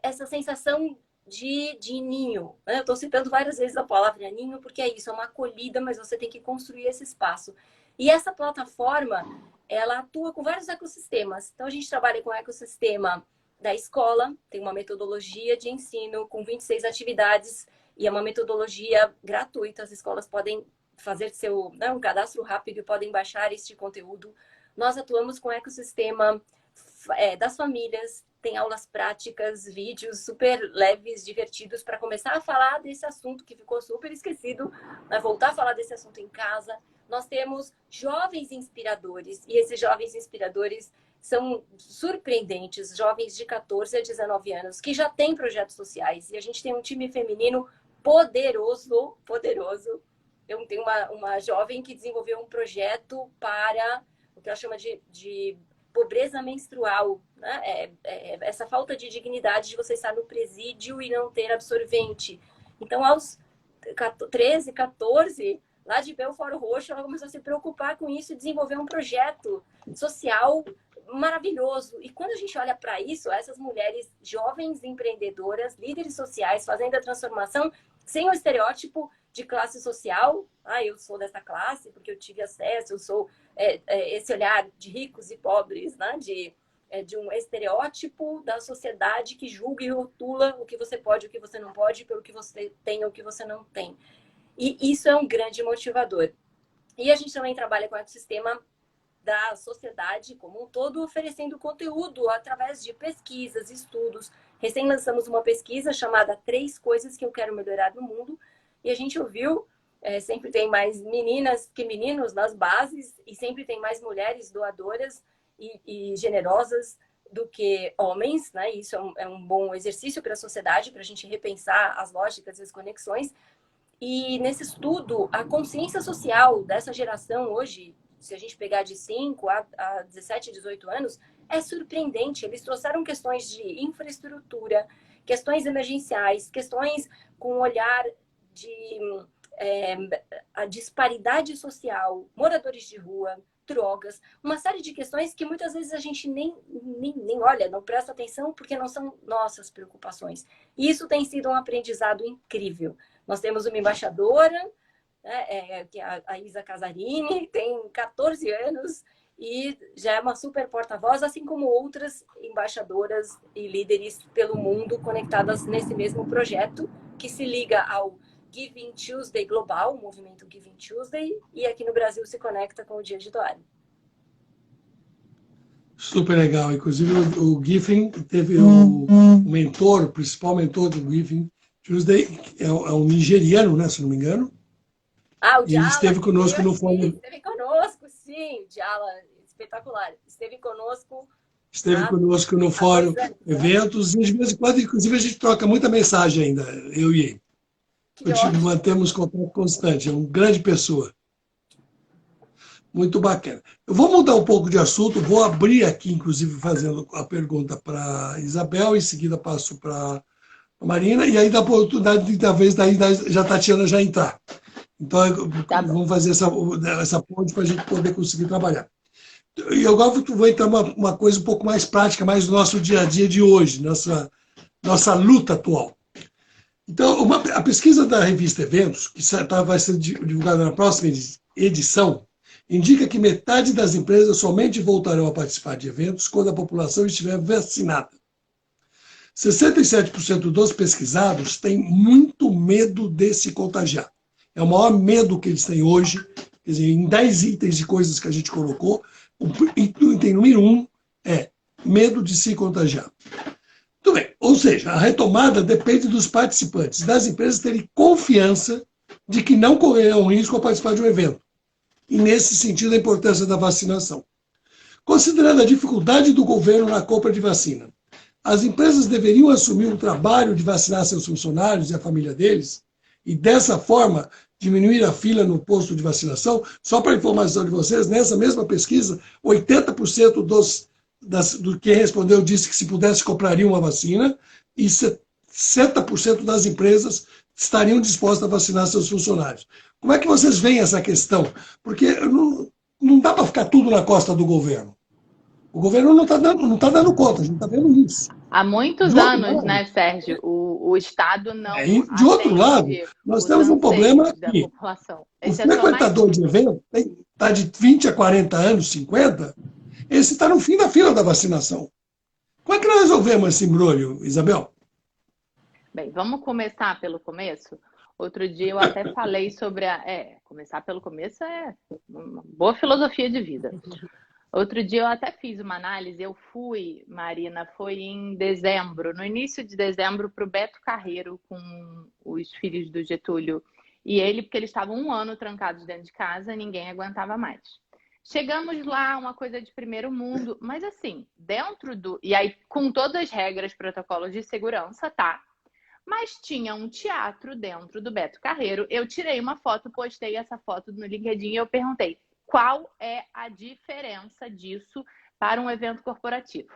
essa sensação de ninho, né? Eu estou citando várias vezes a palavra ninho, porque é isso, é uma acolhida, mas você tem que construir esse espaço. E essa plataforma, ela atua com vários ecossistemas. Então, a gente trabalha com o ecossistema da escola, tem uma metodologia de ensino com 26 atividades, e é uma metodologia gratuita. As escolas podem fazer um cadastro rápido e podem baixar este conteúdo. Nós atuamos com o ecossistema das famílias, tem aulas práticas, vídeos super leves, divertidos, para começar a falar desse assunto que ficou super esquecido, né? Voltar a falar desse assunto em casa. Nós temos jovens inspiradores, e esses jovens inspiradores são surpreendentes, jovens de 14 a 19 anos, que já têm projetos sociais, e a gente tem um time feminino poderoso. Eu tenho uma jovem que desenvolveu um projeto para o que ela chama de pobreza menstrual, né? Essa falta de dignidade de você estar no presídio e não ter absorvente. Então, aos 13, 14, lá de Belfort Roxo, ela começou a se preocupar com isso e desenvolver um projeto social maravilhoso. E quando a gente olha para isso, essas mulheres jovens empreendedoras, líderes sociais, fazendo a transformação sem o estereótipo de classe social. Eu sou dessa classe porque eu tive acesso, eu sou esse olhar de ricos e pobres, né? De um estereótipo da sociedade que julga e rotula o que você pode, o que você não pode, pelo que você tem ou o que você não tem. E isso é um grande motivador. E a gente também trabalha com o ecossistema da sociedade como um todo, oferecendo conteúdo através de pesquisas, estudos. Recém lançamos uma pesquisa chamada 3 Coisas que eu Quero Melhorar no Mundo, e a gente ouviu, sempre tem mais meninas que meninos nas bases, e sempre tem mais mulheres doadoras e generosas do que homens, né? Isso é um bom exercício para a sociedade, para a gente repensar as lógicas e as conexões. E nesse estudo, a consciência social dessa geração hoje, se a gente pegar de 5 a 17, 18 anos, é surpreendente. Eles trouxeram questões de infraestrutura, questões emergenciais, questões com olhar de a disparidade social, moradores de rua, drogas, uma série de questões que muitas vezes a gente nem olha, não presta atenção, porque não são nossas preocupações. E isso tem sido um aprendizado incrível. Nós temos uma embaixadora, né, que é a Isa Casarini, tem 14 anos e já é uma super porta-voz, assim como outras embaixadoras e líderes pelo mundo conectadas nesse mesmo projeto, que se liga ao Giving Tuesday Global, o movimento Giving Tuesday, e aqui no Brasil se conecta com o Dia de Doar. Super legal. Inclusive, o Giving teve o mentor, o principal mentor do Giving Tuesday, é um nigeriano, né, se não me engano. O e ele esteve conosco no fórum. Esteve conosco, sim, Djala, espetacular. Esteve conosco no fórum Eventos, e de vez em quando, inclusive, a gente troca muita mensagem ainda, eu e ele. Que ótimo. Mantemos contato constante, é uma grande pessoa. Muito bacana. Eu vou mudar um pouco de assunto, vou abrir aqui, inclusive, fazendo a pergunta para Isabel, em seguida passo para a Marina, e aí dá a oportunidade de, talvez, daí já a Tatiana já entrar. Então, Tá bom. vamos fazer essa ponte para a gente poder conseguir trabalhar. E agora vou entrar uma coisa um pouco mais prática, mais do nosso dia a dia de hoje, nossa luta atual. Então, a pesquisa da revista Eventos, que vai ser divulgada na próxima edição, indica que metade das empresas somente voltarão a participar de eventos quando a população estiver vacinada. 67% dos pesquisados têm muito medo de se contagiar. É o maior medo que eles têm hoje. Quer dizer, em 10 itens de coisas que a gente colocou, o item número 1 é medo de se contagiar. Tudo bem. Ou seja, a retomada depende dos participantes, das empresas terem confiança de que não correrão risco ao participar de um evento. E, nesse sentido, a importância da vacinação. Considerando a dificuldade do governo na compra de vacina, as empresas deveriam assumir o trabalho de vacinar seus funcionários e a família deles e, dessa forma, diminuir a fila no posto de vacinação. Só para informação de vocês, nessa mesma pesquisa, 80% do que respondeu disse que se pudesse compraria uma vacina e 70% das empresas estariam dispostas a vacinar seus funcionários. Como é que vocês veem essa questão? Porque não dá para ficar tudo na costa do governo. O governo não está dando conta, a gente está vendo isso. Há muitos anos, né, Sérgio, o Estado não de outro lado, nós temos um problema aqui. O frequentador de evento está de 20 a 40 anos, 50, esse está no fim da fila da vacinação. Como é que nós resolvemos esse embrulho, Isabel? Bem, vamos começar pelo começo? Outro dia eu até falei sobre começar pelo começo é uma boa filosofia de vida. Outro dia eu até fiz uma análise, eu fui, Marina, foi em dezembro, no início de dezembro, para o Beto Carreiro com os filhos do Getúlio e ele, porque eles estavam 1 ano trancados dentro de casa, ninguém aguentava mais. Chegamos lá, uma coisa de primeiro mundo, mas assim, e aí com todas as regras, protocolos de segurança, tá? Mas tinha um teatro dentro do Beto Carreiro, eu tirei uma foto, postei essa foto no LinkedIn e eu perguntei, qual é a diferença disso para um evento corporativo?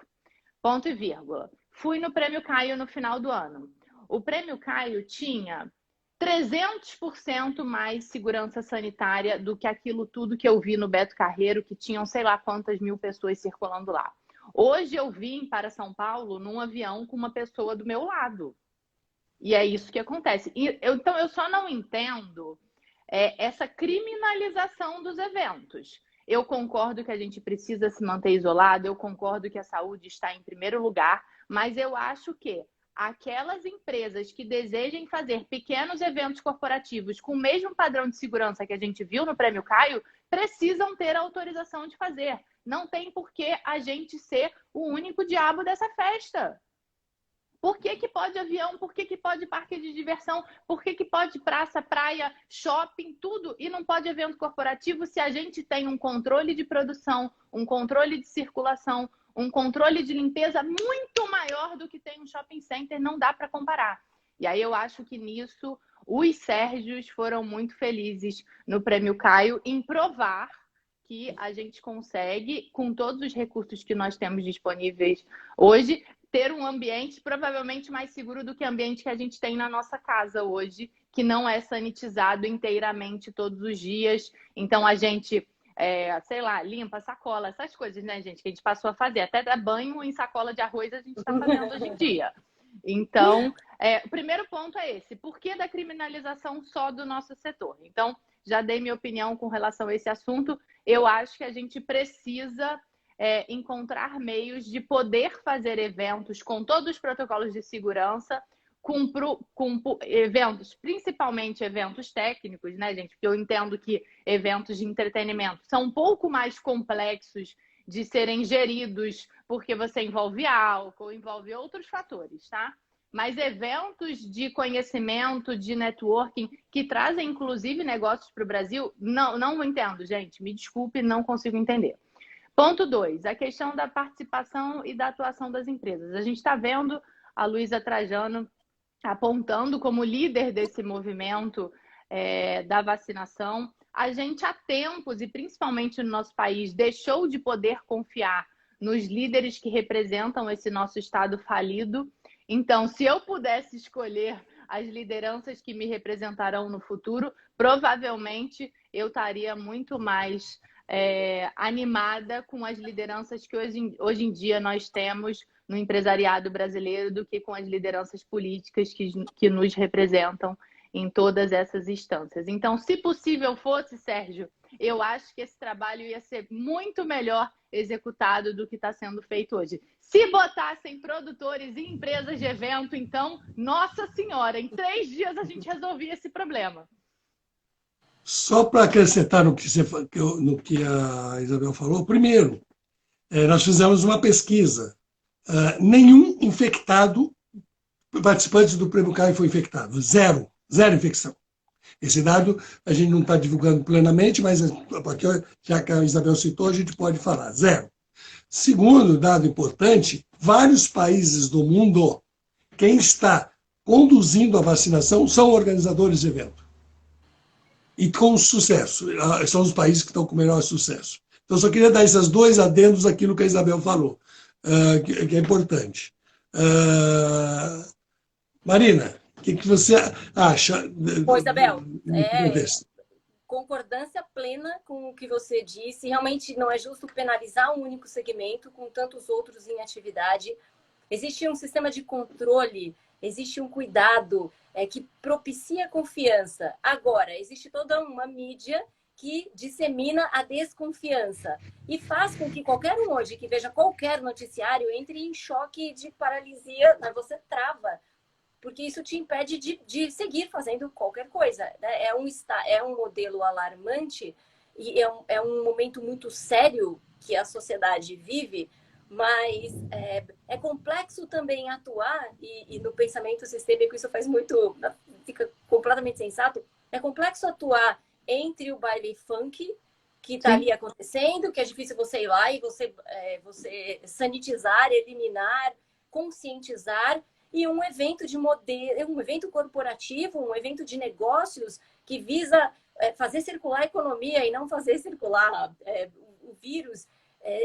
Ponto e vírgula. Fui no Prêmio Caio no final do ano. O Prêmio Caio tinha 300% mais segurança sanitária do que aquilo tudo que eu vi no Beto Carreiro, que tinham sei lá quantas mil pessoas circulando lá. Hoje eu vim para São Paulo num avião com uma pessoa do meu lado. E é isso que acontece. Então eu só não entendo essa criminalização dos eventos. Eu concordo que a gente precisa se manter isolado, eu concordo que a saúde está em primeiro lugar, mas eu acho que aquelas empresas que desejem fazer pequenos eventos corporativos com o mesmo padrão de segurança que a gente viu no Prêmio Caio, precisam ter autorização de fazer. Não tem por que a gente ser o único diabo dessa festa. Por que pode avião? Por que pode parque de diversão? Por que pode praça, praia, shopping, tudo? E não pode evento corporativo se a gente tem um controle de produção, um controle de circulação, um controle de limpeza muito maior do que tem um shopping center, não dá para comparar. E aí eu acho que nisso os Sérgios foram muito felizes no Prêmio Caio em provar que a gente consegue, com todos os recursos que nós temos disponíveis hoje, ter um ambiente provavelmente mais seguro do que o ambiente que a gente tem na nossa casa hoje, que não é sanitizado inteiramente todos os dias. Então a gente, sei lá, limpa, sacola, essas coisas, né, gente, que a gente passou a fazer. Até dar banho em sacola de arroz a gente está fazendo hoje em dia. Então, o primeiro ponto é esse. Por que da criminalização só do nosso setor? Então, já dei minha opinião com relação a esse assunto. Eu acho que a gente precisa encontrar meios de poder fazer eventos com todos os protocolos de segurança, com eventos, principalmente eventos técnicos, né, gente? Porque eu entendo que eventos de entretenimento são um pouco mais complexos de serem geridos, porque você envolve álcool, envolve outros fatores, tá? Mas eventos de conhecimento, de networking, que trazem, inclusive, negócios para o Brasil, não entendo, gente. Me desculpe, não consigo entender. Ponto 2, a questão da participação e da atuação das empresas. A gente está vendo a Luísa Trajano apontando como líder desse movimento da vacinação. A gente, há tempos, e principalmente no nosso país, deixou de poder confiar nos líderes que representam esse nosso Estado falido. Então, se eu pudesse escolher as lideranças que me representarão no futuro, provavelmente eu estaria muito mais animada com as lideranças que hoje em dia nós temos no empresariado brasileiro do que com as lideranças políticas que nos representam em todas essas instâncias. Então, se possível fosse, Sérgio, eu acho que esse trabalho ia ser muito melhor executado do que está sendo feito hoje. Se botassem produtores e empresas de evento, então, nossa senhora, em 3 dias a gente resolvia esse problema. Só para acrescentar no que a Isabel falou, primeiro, nós fizemos uma pesquisa. Nenhum infectado, participante do Prêmio CAI foi infectado. Zero infecção. Esse dado a gente não está divulgando plenamente, mas já que a Isabel citou, a gente pode falar. Zero. Segundo dado importante, vários países do mundo, quem está conduzindo a vacinação são organizadores de evento. E com sucesso. São os países que estão com melhor sucesso. Então, só queria dar esses 2 adendos àquilo que a Isabel falou, que é importante. Marina, o que você acha? Pois, Isabel, concordância plena com o que você disse. Realmente não é justo penalizar um único segmento com tantos outros em atividade. Existe um sistema de controle, existe um cuidado que propicia confiança. Agora, existe toda uma mídia que dissemina a desconfiança e faz com que qualquer um hoje que veja qualquer noticiário entre em choque de paralisia, né? Você trava, porque isso te impede de seguir fazendo qualquer coisa. Né? É um modelo alarmante e é um momento muito sério que a sociedade vive, mas é complexo também atuar, e no pensamento sistêmico isso fica completamente sensato, é complexo atuar entre o baile funk que está ali acontecendo, que é difícil você ir lá e você sanitizar, eliminar, conscientizar, e um evento um evento corporativo, um evento de negócios que visa fazer circular a economia e não fazer circular o vírus.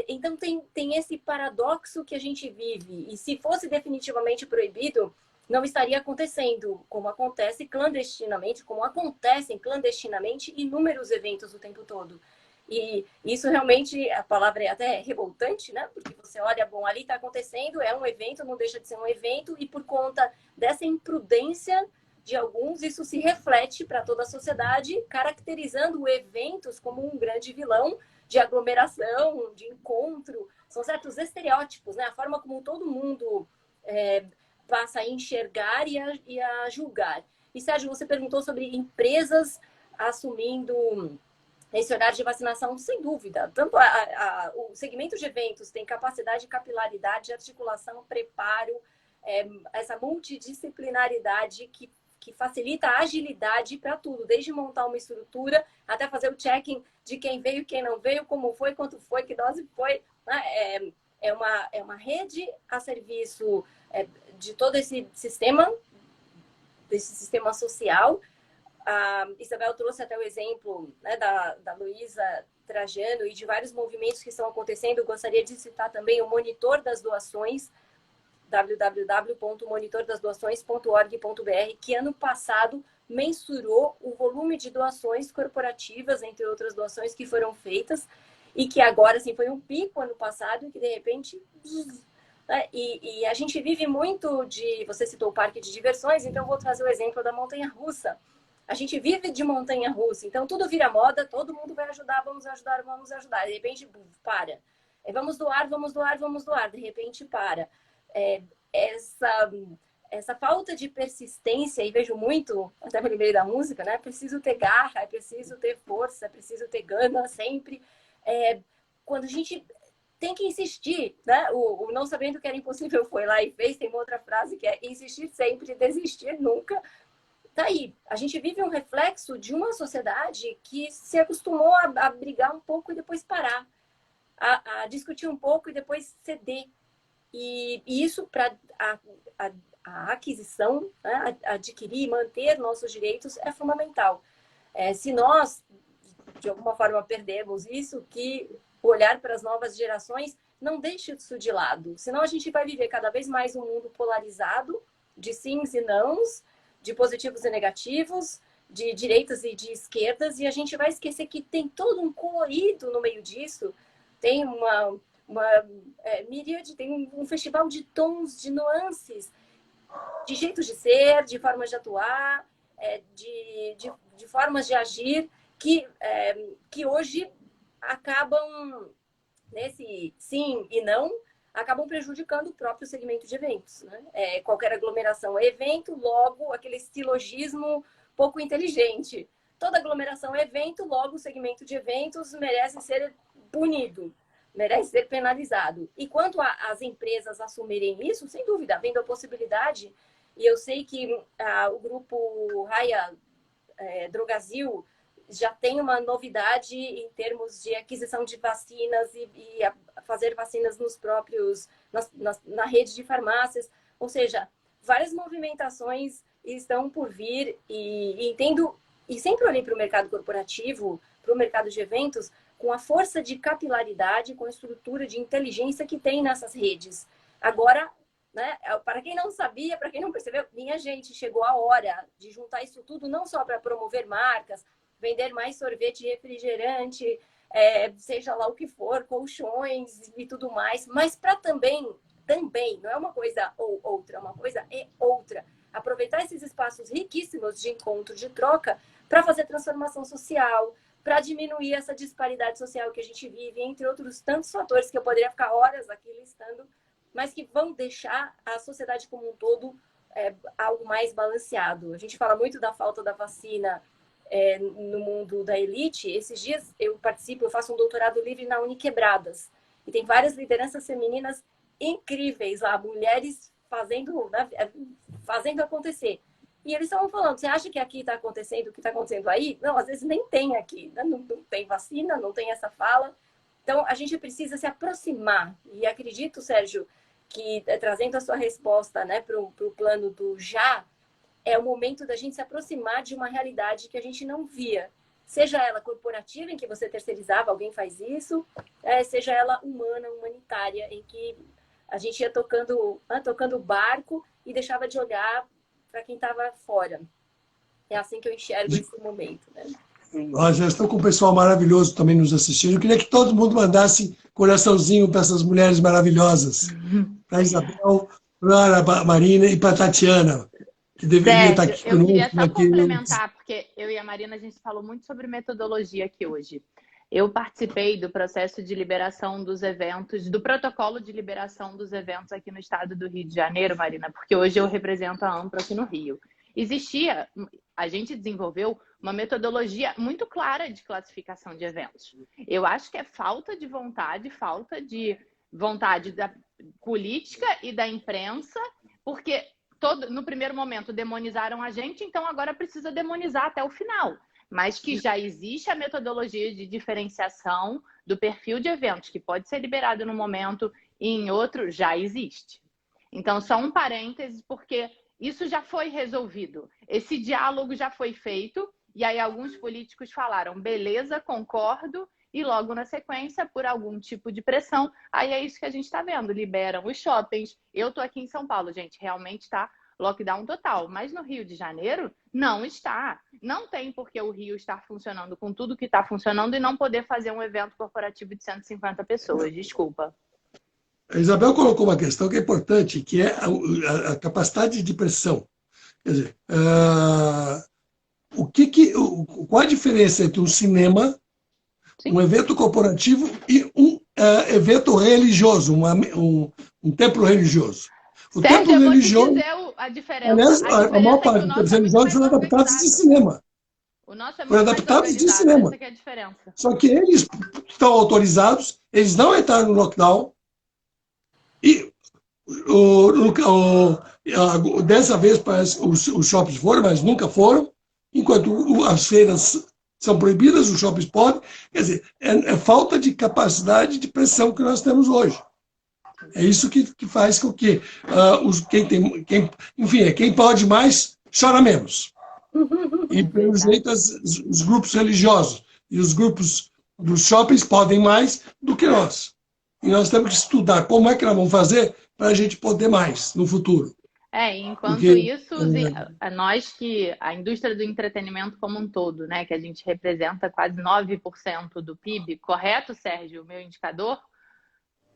Então tem esse paradoxo que a gente vive, e se fosse definitivamente proibido, não estaria acontecendo, como acontece clandestinamente, como acontecem clandestinamente inúmeros eventos o tempo todo. E isso realmente, a palavra é até revoltante, né? Porque você olha, bom, ali está acontecendo, é um evento, não deixa de ser um evento, e por conta dessa imprudência de alguns, isso se reflete para toda a sociedade, caracterizando eventos como um grande vilão de aglomeração, de encontro. São certos estereótipos, né? A forma como todo mundo passa a enxergar e a julgar. E, Sérgio, você perguntou sobre empresas assumindo esse horário de vacinação, sem dúvida. Tanto o segmento de eventos tem capacidade de capilaridade, articulação, preparo, essa multidisciplinaridade que facilita a agilidade para tudo, desde montar uma estrutura até fazer o check-in de quem veio, quem não veio, como foi, quanto foi, que dose foi. Né? É uma rede a serviço de todo esse sistema, desse sistema social. A Isabel trouxe até o exemplo, né, da Luísa Trajano e de vários movimentos que estão acontecendo. Eu gostaria de citar também o Monitor das Doações, www.monitordasdoações.org.br, que ano passado mensurou o volume de doações corporativas, entre outras doações que foram feitas, e que agora, assim, foi um pico ano passado e que, de repente... Né? E a gente vive muito de... Você citou o parque de diversões, então eu vou trazer o exemplo da montanha-russa. A gente vive de montanha-russa, então tudo vira moda, todo mundo vai ajudar, vamos ajudar, vamos ajudar. De repente, para. Vamos doar, vamos doar, vamos doar. De repente, para. Essa falta de persistência, e vejo muito, até no meio da música, né? Preciso ter garra, é preciso ter força, é preciso ter gana sempre. Quando a gente tem que insistir, né? O não sabendo que era impossível foi lá e fez. Tem uma outra frase que é insistir sempre, desistir nunca. Tá aí, a gente vive um reflexo de uma sociedade que se acostumou a brigar um pouco e depois parar, a discutir um pouco e depois ceder. E isso para a aquisição, né, adquirir e manter nossos direitos é fundamental. Se nós, de alguma forma, perdemos isso, que olhar para as novas gerações não deixe isso de lado. Senão a gente vai viver cada vez mais um mundo polarizado, de sims e nãos, de positivos e negativos, de direitas e de esquerdas, e a gente vai esquecer que tem todo um colorido no meio disso, tem uma miríade, tem um festival de tons, de nuances, de jeitos de ser, de formas de atuar, de formas de agir, que hoje acabam, nesse sim e não, acabam prejudicando o próprio segmento de eventos. Né? Qualquer aglomeração é evento, logo aquele silogismo pouco inteligente. Toda aglomeração é evento, logo o segmento de eventos merece ser punido, merece ser penalizado. E quanto às empresas assumirem isso, sem dúvida, havendo a possibilidade, e eu sei que o grupo Raia Drogasil já tem uma novidade em termos de aquisição de vacinas e fazer vacinas nos próprios, na rede de farmácias. Ou seja, várias movimentações estão por vir e entendo, e sempre olhei para o mercado corporativo, para o mercado de eventos, com a força de capilaridade, com a estrutura de inteligência que tem nessas redes. Agora, né, para quem não sabia, para quem não percebeu, minha gente, chegou a hora de juntar isso tudo, não só para promover marcas, vender mais sorvete, refrigerante, seja lá o que for, colchões e tudo mais, mas para também, não é uma coisa ou outra, uma coisa é outra. Aproveitar esses espaços riquíssimos de encontro, de troca, para fazer transformação social, para diminuir essa disparidade social que a gente vive, entre outros tantos fatores que eu poderia ficar horas aqui listando, mas que vão deixar a sociedade como um todo algo mais balanceado. A gente fala muito da falta da vacina no mundo da elite. Esses dias eu faço um doutorado livre na Uniquebradas, e tem várias lideranças femininas incríveis lá, mulheres fazendo acontecer. E eles estavam falando, você acha que aqui está acontecendo o que está acontecendo aí? Não, às vezes nem tem aqui, né? Não tem vacina, não tem essa fala. Então, a gente precisa se aproximar. E acredito, Sérgio, que trazendo a sua resposta, né, para o plano do já, é o momento da gente se aproximar de uma realidade que a gente não via. Seja ela corporativa, em que você terceirizava, alguém faz isso, seja ela humana, humanitária, em que a gente ia tocando o barco e deixava de olhar para quem estava fora. É assim que eu enxergo esse momento. Né? Nós já estamos com um pessoal maravilhoso também nos assistindo. Eu queria que todo mundo mandasse coraçãozinho para essas mulheres maravilhosas. Para a Isabel, para a Marina e para a Tatiana, que deveria estar aqui conosco. Eu queria só complementar, porque eu e a Marina, a gente falou muito sobre metodologia aqui hoje. Eu participei do processo de liberação dos eventos, do protocolo de liberação dos eventos aqui no estado do Rio de Janeiro, Marina, porque hoje eu represento a Ampro aqui no Rio. A gente desenvolveu uma metodologia muito clara de classificação de eventos. Eu acho que é falta de vontade da política e da imprensa, porque no primeiro momento demonizaram a gente, então agora precisa demonizar até o final. Mas que já existe a metodologia de diferenciação do perfil de eventos, que pode ser liberado num momento e em outro, já existe. Então, só um parêntese, porque isso já foi resolvido. Esse diálogo já foi feito, e aí alguns políticos falaram, beleza, concordo, e logo na sequência, por algum tipo de pressão, aí é isso que a gente está vendo, liberam os shoppings. Eu estou aqui em São Paulo, gente, realmente está lockdown total, mas no Rio de Janeiro não está. Não tem por que o Rio estar funcionando com tudo que está funcionando e não poder fazer um evento corporativo de 150 pessoas. Desculpa. A Isabel colocou uma questão que é importante, que é a capacidade de pressão. Quer dizer, qual a diferença entre um cinema, Sim. um evento corporativo e um evento religioso, um templo religioso? O Sérgio, templo religioso, a diferença. Aliás, a maior parte dos templos religiosos foram adaptados de cinema. O nosso é muito foram adaptados de cinema. Essa que é a diferença. Só que eles estão autorizados, eles não entraram no lockdown. E dessa vez parece os shoppings foram, mas nunca foram. Enquanto as feiras são proibidas, os shoppings podem. Quer dizer, é falta de capacidade de pressão que nós temos hoje. É isso que faz com que quem pode mais chora menos. E, pelo jeito, os grupos religiosos e os grupos dos shoppings podem mais do que nós. E nós temos que estudar como é que nós vamos fazer para a gente poder mais no futuro. Enquanto Porque, isso, nós que a indústria do entretenimento como um todo, né, que a gente representa quase 9% do PIB, correto, Sérgio, o meu indicador?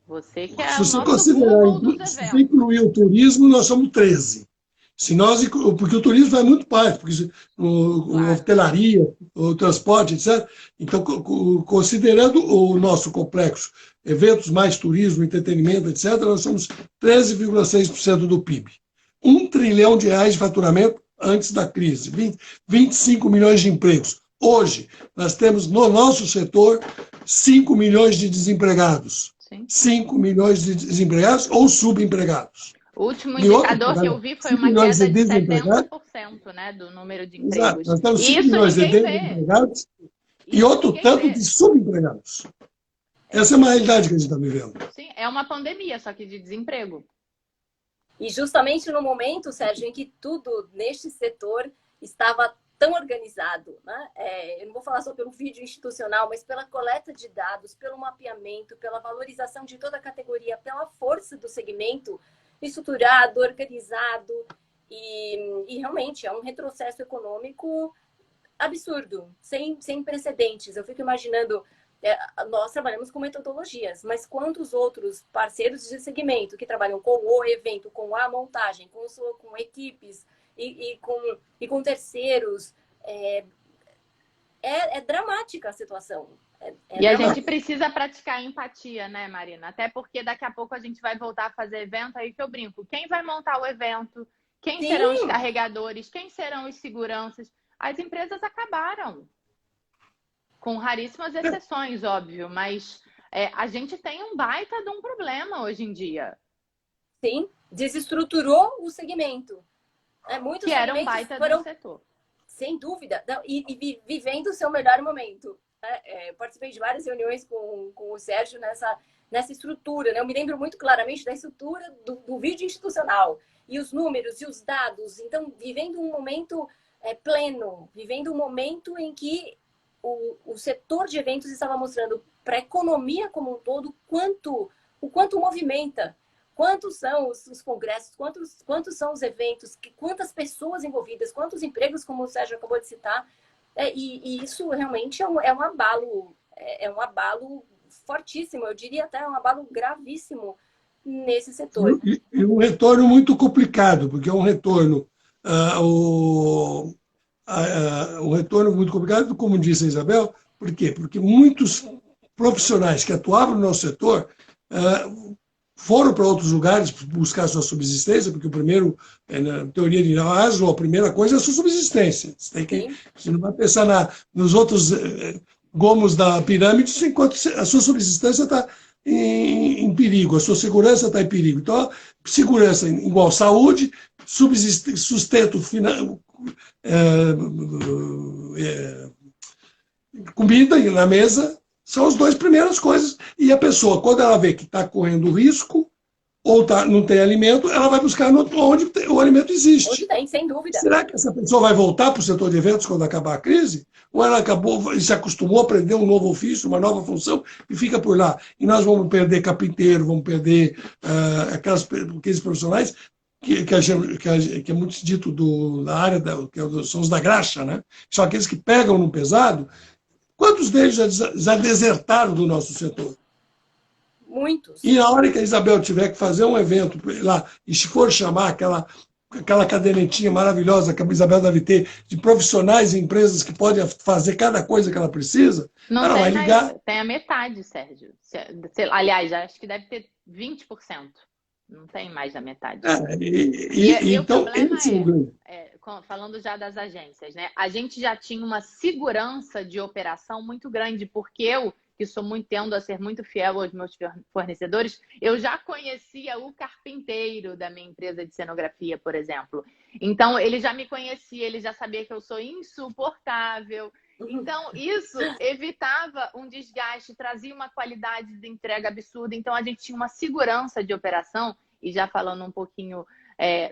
Você que é se o você nosso considerar, Google dos se eventos. incluir o turismo, nós somos 13. Porque o turismo vai muito parte, porque a hotelaria, o transporte, etc. Então, considerando o nosso complexo, eventos mais turismo, entretenimento, etc., nós somos 13,6% do PIB. R$ 1 trilhão de faturamento antes da crise, 25 milhões de empregos. Hoje, nós temos no nosso setor 5 milhões de desempregados. Sim. 5 milhões de desempregados ou subempregados. O último indicador que eu vi foi uma queda de 70%, né, do número de empregos. Exato. Nós temos 5 Isso milhões de ninguém vê. desempregados e Isso outro ninguém tanto vê. de subempregados. Essa é uma realidade que a gente está vivendo. Sim, é uma pandemia, só que de desemprego. E justamente no momento, Sérgio, em que tudo neste setor estava tão organizado, né? Eu não vou falar só pelo vídeo institucional, mas pela coleta de dados, pelo mapeamento, pela valorização de toda a categoria, pela força do segmento estruturado, organizado e realmente é um retrocesso econômico absurdo, sem precedentes. Eu fico imaginando, nós trabalhamos com metodologias, mas quantos outros parceiros de segmento que trabalham com o evento, com a montagem, com equipes e com terceiros, é dramática a situação. E a gente precisa praticar empatia, né, Marina? Até porque daqui a pouco a gente vai voltar a fazer evento, aí que eu brinco. Quem vai montar o evento? Quem Sim. serão os carregadores? Quem serão os seguranças? As empresas acabaram. Com raríssimas exceções, óbvio, mas a gente tem um baita de um problema hoje em dia. Sim, desestruturou o segmento. Muitos que era um baita do setor. Sem dúvida, e vivendo o seu melhor momento. Eu participei de várias reuniões com o Sérgio nessa estrutura. Né? Eu me lembro muito claramente da estrutura do vídeo institucional. E os números e os dados. Então, vivendo um momento pleno, vivendo um momento em que o setor de eventos estava mostrando para a economia como um todo o quanto movimenta, quantos são os congressos, quantos são os eventos, quantas pessoas envolvidas, quantos empregos, como o Sérgio acabou de citar. E isso realmente é um abalo fortíssimo, eu diria até um abalo gravíssimo nesse setor. E um retorno muito complicado, porque é um retorno um retorno muito complicado, como disse a Isabel. Por quê? Porque muitos profissionais que atuavam no nosso setor foram para outros lugares buscar sua subsistência, porque o primeiro, na teoria de Maslow, a primeira coisa é a sua subsistência. Você não vai pensar nos outros gomos da pirâmide enquanto a sua subsistência está em perigo, a sua segurança está em perigo. Então, segurança igual saúde, sustento final, comida na mesa, são as duas primeiras coisas. E a pessoa, quando ela vê que está correndo risco ou não tem alimento, ela vai buscar onde o alimento existe. Onde tem, sem dúvida. Será que essa pessoa vai voltar para o setor de eventos quando acabar a crise? Ou ela se acostumou a aprender um novo ofício, uma nova função e fica por lá? E nós vamos perder carpinteiro, vamos perder aqueles profissionais que é muito dito da área, são os da graxa, né? São aqueles que pegam no pesado. Quantos deles já desertaram do nosso setor? Muitos. E na hora que a Isabel tiver que fazer um evento lá, e se for chamar aquela cadernetinha maravilhosa que a Isabel deve ter, de profissionais e empresas que podem fazer cada coisa que ela precisa, ela vai ligar. Tem a metade, Sérgio. Aliás, acho que deve ter 20%. Não tem mais da metade. Então, o problema falando já das agências, né? A gente já tinha uma segurança de operação muito grande, porque eu, que tendo a ser muito fiel aos meus fornecedores, eu já conhecia o carpinteiro da minha empresa de cenografia, por exemplo. Então, ele já me conhecia, ele já sabia que eu sou insuportável, Então, isso evitava um desgaste, trazia uma qualidade de entrega absurda. Então, a gente tinha uma segurança de operação, e já falando um pouquinho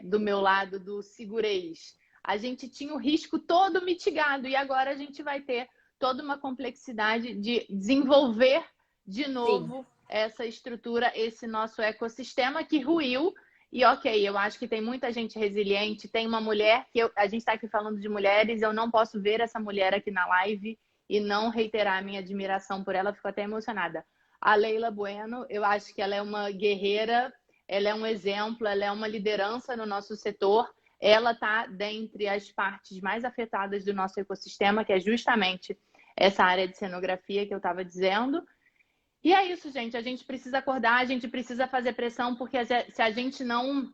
do meu lado do segurez, a gente tinha o risco todo mitigado, e agora a gente vai ter toda uma complexidade de desenvolver de novo Sim. essa estrutura, esse nosso ecossistema que ruiu. E ok, eu acho que tem muita gente resiliente, tem uma mulher que a gente está aqui falando de mulheres, eu não posso ver essa mulher aqui na live e não reiterar a minha admiração por ela, fico até emocionada. A Leila Bueno, eu acho que ela é uma guerreira, ela é um exemplo, ela é uma liderança no nosso setor, ela está dentre as partes mais afetadas do nosso ecossistema, que é justamente essa área de cenografia que eu estava dizendo. E é isso, gente. A gente precisa acordar, a gente precisa fazer pressão, porque se a gente não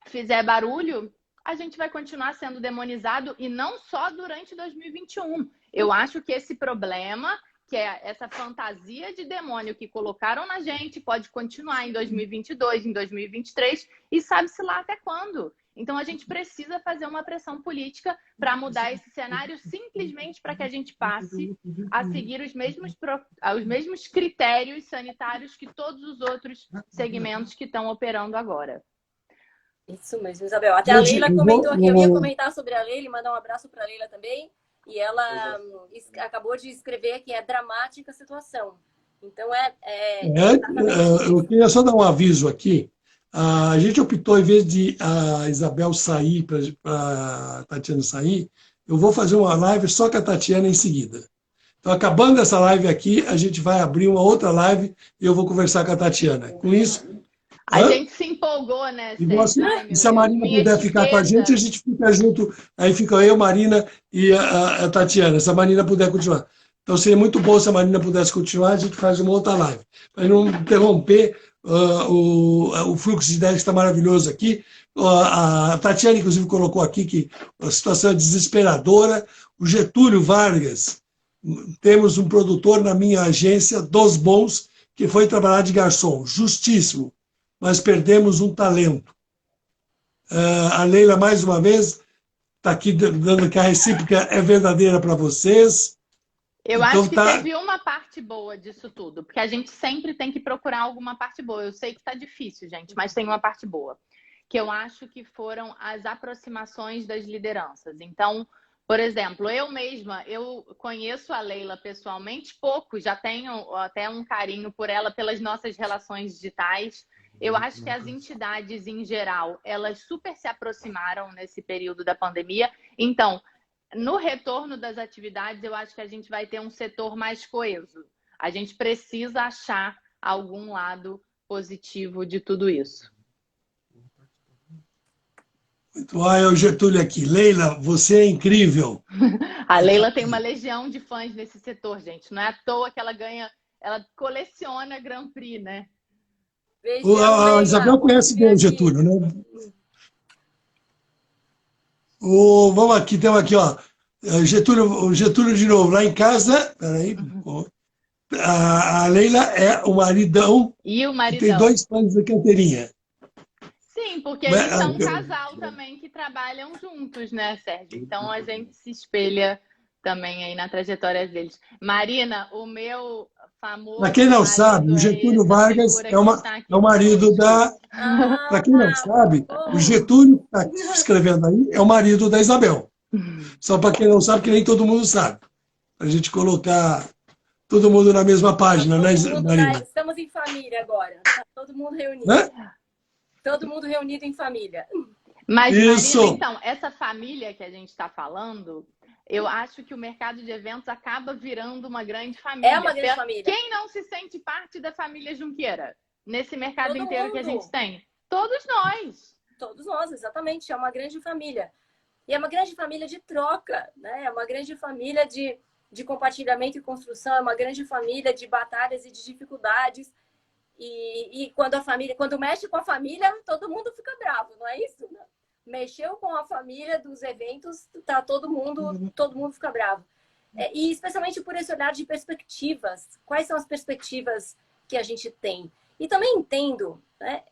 fizer barulho, a gente vai continuar sendo demonizado, e não só durante 2021. Eu acho que esse problema, que é essa fantasia de demônio que colocaram na gente, pode continuar em 2022, em 2023, e sabe-se lá até quando. Então, a gente precisa fazer uma pressão política para mudar esse cenário, simplesmente para que a gente passe a seguir os mesmos critérios sanitários que todos os outros segmentos que estão operando agora. Isso mesmo, Isabel. Até a Leila comentou aqui, eu ia comentar sobre a Leila e mandar um abraço para a Leila também. E ela acabou de escrever que é dramática a situação. Então, eu queria só dar um aviso aqui. A gente optou, em vez de a Isabel sair, para a Tatiana sair, eu vou fazer uma live só com a Tatiana em seguida. Então, acabando essa live aqui, a gente vai abrir uma outra live e eu vou conversar com a Tatiana. Com isso... A gente se empolgou, né, Sérgio? Se a Marina puder ficar com a gente fica junto. Aí fica eu, Marina e a Tatiana, se a Marina puder continuar. Então, seria muito bom se a Marina pudesse continuar, a gente faz uma outra live. Para não interromper o fluxo de ideias que está maravilhoso aqui. A Tatiana, inclusive, colocou aqui que a situação é desesperadora. O Getúlio Vargas, temos um produtor na minha agência, dos bons, que foi trabalhar de garçom, justíssimo, mas perdemos um talento. A Leila, mais uma vez, está aqui dando que a recíproca é verdadeira para vocês. Eu acho que teve uma parte boa disso tudo, porque a gente sempre tem que procurar alguma parte boa. Eu sei que está difícil, gente, mas tem uma parte boa, que eu acho que foram as aproximações das lideranças. Então, por exemplo, eu conheço a Leila pessoalmente pouco, já tenho até um carinho por ela pelas nossas relações digitais. Eu acho que as entidades, em geral, elas super se aproximaram nesse período da pandemia. Então, no retorno das atividades, eu acho que a gente vai ter um setor mais coeso. A gente precisa achar algum lado positivo de tudo isso. Olha o Getúlio aqui. Leila, você é incrível. A Leila tem uma legião de fãs nesse setor, gente. Não é à toa que ela coleciona Grand Prix, né? A Isabel conhece bem o Getúlio, né? Vamos aqui, temos aqui, ó. O Getúlio de novo, lá em casa. Peraí. A Leila é o maridão. E o maridão. Tem 2 fãs da carteirinha. Sim, porque eles são um casal também que trabalham juntos, né, Sérgio? Então a gente se espelha também aí na trajetória deles. Marina, o meu famoso... Para quem não sabe, o Getúlio Vargas é o marido da... Para quem não sabe, o Getúlio que está escrevendo aí é o marido da Isabel. Só para quem não sabe, que nem todo mundo sabe. Para a gente colocar todo mundo na mesma página, né, Marina? Estamos em família agora. Está todo mundo reunido. Todo mundo reunido em família. Mas, Marina, então, essa família que a gente está falando... Eu acho que o mercado de eventos acaba virando uma grande família. É uma grande família. Quem não se sente parte da família Junqueira nesse mercado inteiro que a gente tem? Todos nós. Todos nós, exatamente. É uma grande família. E é uma grande família de troca, né? É uma grande família de compartilhamento e construção. É uma grande família de batalhas e de dificuldades. E quando mexe com a família, todo mundo fica bravo, não é isso? Né? Mexeu com a família dos eventos, tá todo mundo fica bravo. E especialmente por esse olhar de perspectivas. Quais são as perspectivas que a gente tem? E também entendo, né?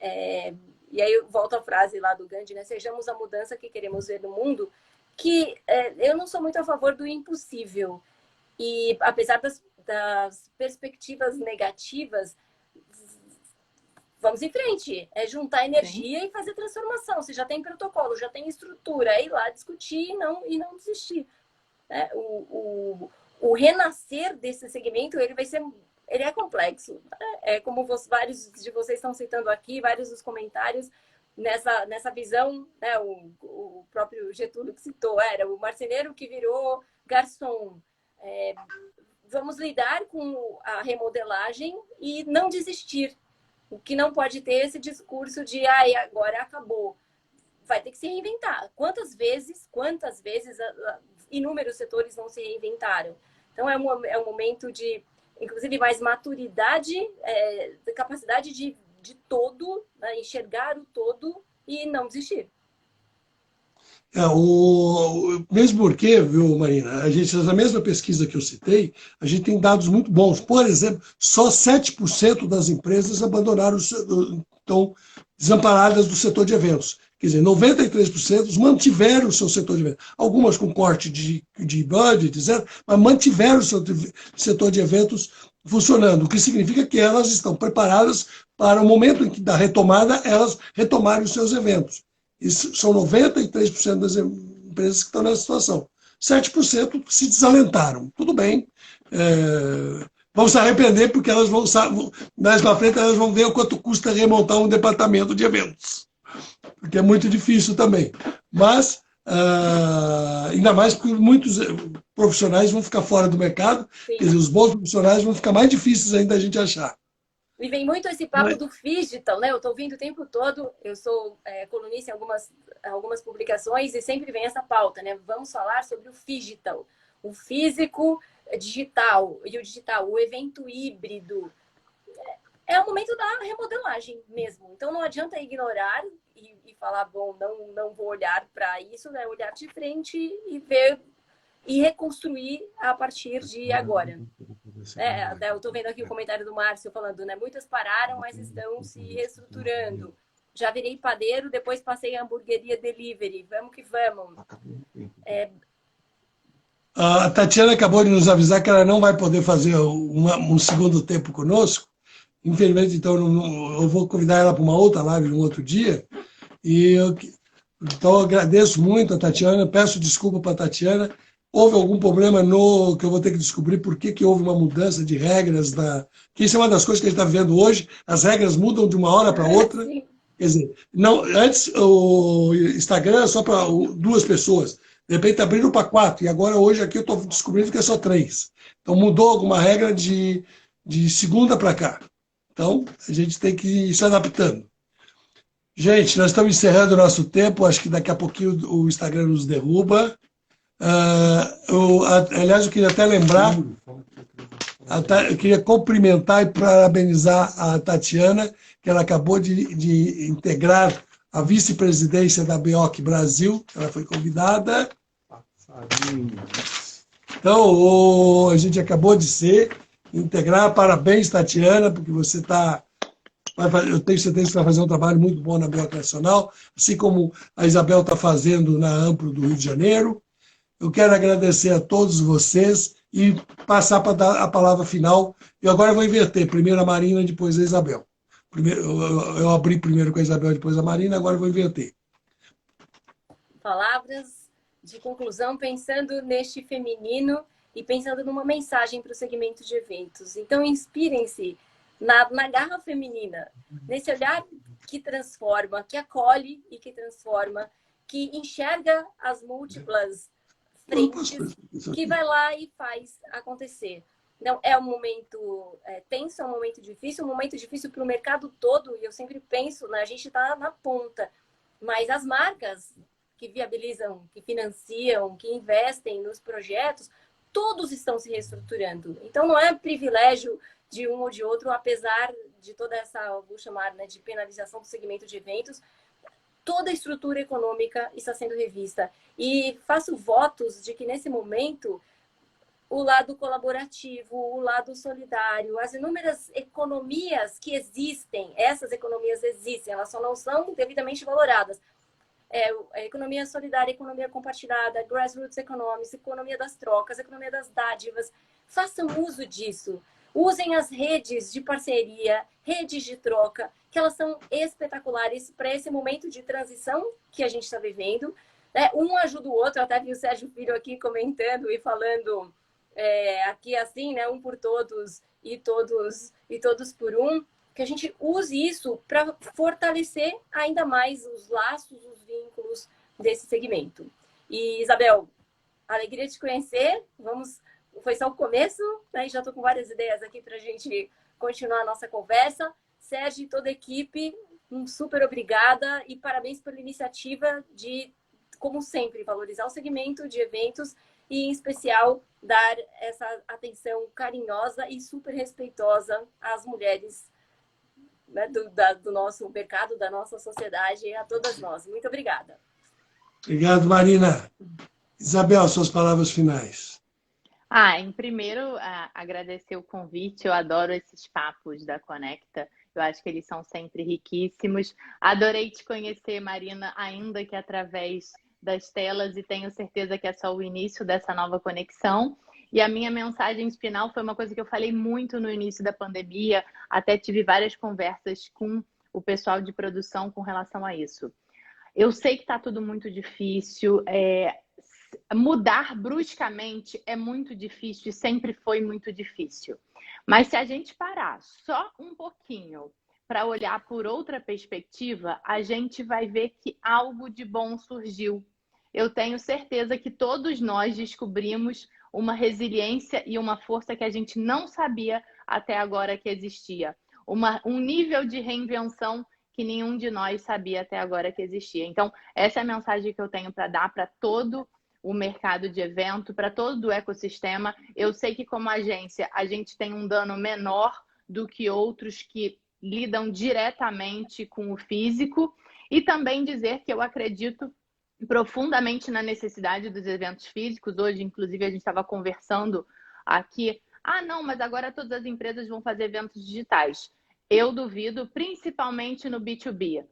E aí eu volto à frase lá do Gandhi, né? Sejamos a mudança que queremos ver no mundo, que eu não sou muito a favor do impossível. E apesar das perspectivas negativas, vamos em frente. É juntar energia e fazer transformação. Você já tem protocolo, já tem estrutura, é ir lá discutir e não desistir. O renascer desse segmento, ele é complexo. É como vários de vocês estão citando aqui, vários dos comentários, nessa visão, né, o próprio Getúlio que citou, era o marceneiro que virou garçom. Vamos lidar com a remodelagem e não desistir. O que não pode ter esse discurso de agora acabou. Vai ter que se reinventar. Quantas vezes inúmeros setores não se reinventaram? Então, é um momento de, inclusive, mais maturidade, capacidade de todo, né, enxergar o todo e não desistir. Mesmo porque, viu, Marina, na mesma pesquisa que eu citei, a gente tem dados muito bons. Por exemplo, só 7% das empresas estão desamparadas do setor de eventos. Quer dizer, 93% mantiveram o seu setor de eventos. Algumas com corte de budget, etc., mas mantiveram o seu setor de eventos funcionando, o que significa que elas estão preparadas para o momento da retomada, elas retomarem os seus eventos. Isso são 93% das empresas que estão nessa situação. 7% se desalentaram. Tudo bem. Vão se arrepender porque elas mais para frente elas vão ver o quanto custa remontar um departamento de eventos. Porque é muito difícil também. Mas, ainda mais porque muitos profissionais vão ficar fora do mercado. Sim. Quer dizer, os bons profissionais vão ficar mais difíceis ainda a gente achar. E vem muito esse papo do digital, né? Eu estou ouvindo o tempo todo, eu sou colunista em algumas publicações e sempre vem essa pauta, né? Vamos falar sobre o digital, o físico digital e o digital, o evento híbrido. É o momento da remodelagem mesmo. Então não adianta ignorar e falar, bom, não vou olhar para isso, né? Olhar de frente e ver e reconstruir a partir de agora. Eu estou vendo aqui o comentário do Márcio falando, né? Muitas pararam, mas estão se reestruturando. Já virei padeiro, depois passei a hamburgueria delivery. Vamos que vamos. A Tatiana acabou de nos avisar que ela não vai poder fazer um segundo tempo conosco. Infelizmente, então, eu vou convidar ela para uma outra live, um outro dia. Então, eu agradeço muito a Tatiana, peço desculpa para a Tatiana. Houve algum problema que eu vou ter que descobrir por que houve uma mudança de regras que isso é uma das coisas que a gente está vendo hoje, as regras mudam de uma hora para outra. Sim. Quer dizer, antes o Instagram é só para 2 pessoas, de repente abriram para 4, e agora hoje aqui eu estou descobrindo que é só 3. Então mudou alguma regra de segunda para cá. Então a gente tem que ir se adaptando. Gente, nós estamos encerrando o nosso tempo, acho que daqui a pouquinho o Instagram nos derruba. Aliás, eu queria até lembrar, eu queria cumprimentar e parabenizar a Tatiana, que ela acabou de integrar a vice-presidência da BEOC Brasil, ela foi convidada. Então, a gente acabou de integrar. Parabéns, Tatiana, porque você eu tenho certeza que você vai fazer um trabalho muito bom na BEOC Nacional, assim como a Isabel está fazendo na Amplo do Rio de Janeiro. Eu quero agradecer a todos vocês e passar para dar a palavra final. Eu agora vou inverter, primeiro a Marina, depois a Isabel. Eu abri primeiro com a Isabel, depois a Marina, agora eu vou inverter. Palavras de conclusão, pensando neste feminino e pensando numa mensagem para o segmento de eventos. Então, inspirem-se na garra feminina, nesse olhar que transforma, que acolhe e que transforma, que enxerga as múltiplas frentes, que vai lá e faz acontecer. Então, é um momento tenso, é um momento difícil para o mercado todo, e eu sempre penso, né, a gente está na ponta, mas as marcas que viabilizam, que financiam, que investem nos projetos, todos estão se reestruturando. Então, não é privilégio de um ou de outro, apesar de toda essa, vou chamar, né, de penalização do segmento de eventos, toda a estrutura econômica está sendo revista. E faço votos de que, nesse momento, o lado colaborativo, o lado solidário, as inúmeras economias que existem, essas economias existem, elas só não são devidamente valoradas. a economia solidária, a economia compartilhada, grassroots economics, economia das trocas, economia das dádivas. Façam uso disso. Usem as redes de parceria, redes de troca, que elas são espetaculares para esse momento de transição que a gente está vivendo. Né? Um ajuda o outro, até vi o Sérgio Filho aqui comentando e falando aqui assim, né? Um por todos e todos por um. Que a gente use isso para fortalecer ainda mais os laços, os vínculos desse segmento. E, Isabel, alegria de te conhecer. Foi só o começo, né? Já estou com várias ideias aqui para a gente continuar a nossa conversa. Sérgio e toda a equipe, um super obrigada e parabéns pela iniciativa de, como sempre, valorizar o segmento de eventos e, em especial, dar essa atenção carinhosa e super respeitosa às mulheres, né, do nosso mercado, da nossa sociedade, a todas nós. Muito obrigada. Obrigado, Marina. Isabel, suas palavras finais. Em primeiro, agradecer o convite. Eu adoro esses papos da Conecta. Eu acho que eles são sempre riquíssimos. Adorei te conhecer, Marina, ainda que através das telas, e tenho certeza que é só o início dessa nova conexão. E a minha mensagem final foi uma coisa que eu falei muito no início da pandemia, até tive várias conversas com o pessoal de produção com relação a isso. Eu sei que está tudo muito difícil, mudar bruscamente é muito difícil e sempre foi muito difícil. Mas se a gente parar só um pouquinho para olhar por outra perspectiva, a gente vai ver que algo de bom surgiu. Eu tenho certeza que todos nós descobrimos uma resiliência e uma força que a gente não sabia até agora que existia. Um nível de reinvenção que nenhum de nós sabia até agora que existia. Então, essa é a mensagem que eu tenho para dar para todo o mercado de evento, para todo o ecossistema. Eu sei que, como agência, a gente tem um dano menor do que outros que lidam diretamente com o físico. E também dizer que eu acredito profundamente na necessidade dos eventos físicos. Hoje, inclusive, a gente estava conversando aqui. Não, mas agora todas as empresas vão fazer eventos digitais. Eu duvido, principalmente no B2B.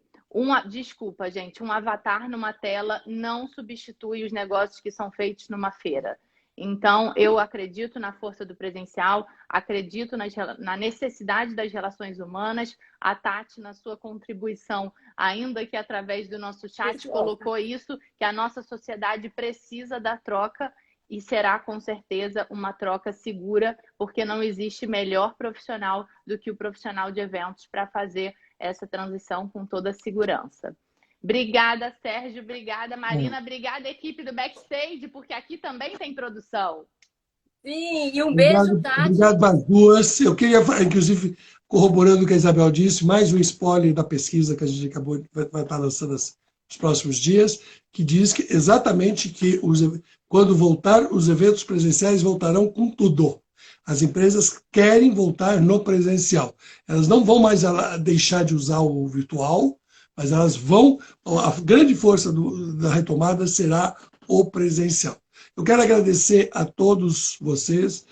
Desculpa, gente, um avatar numa tela não substitui os negócios que são feitos numa feira. Então, eu acredito na força do presencial, acredito na necessidade das relações humanas. A Tati, na sua contribuição, ainda que através do nosso chat, colocou isso, que a nossa sociedade precisa da troca e será, com certeza, uma troca segura, porque não existe melhor profissional do que o profissional de eventos para fazer essa transição com toda a segurança. Obrigada, Sérgio. Obrigada, Marina. Obrigada, equipe do Backstage, porque aqui também tem produção. Sim, e um beijo, Tati. Obrigado às duas. Eu queria, inclusive, corroborando o que a Isabel disse, mais um spoiler da pesquisa que a gente vai estar lançando nos próximos dias, que diz que exatamente que quando voltar, os eventos presenciais voltarão com tudo. As empresas querem voltar no presencial. Elas não vão mais deixar de usar o virtual, mas elas vão... A grande força da retomada será o presencial. Eu quero agradecer a todos vocês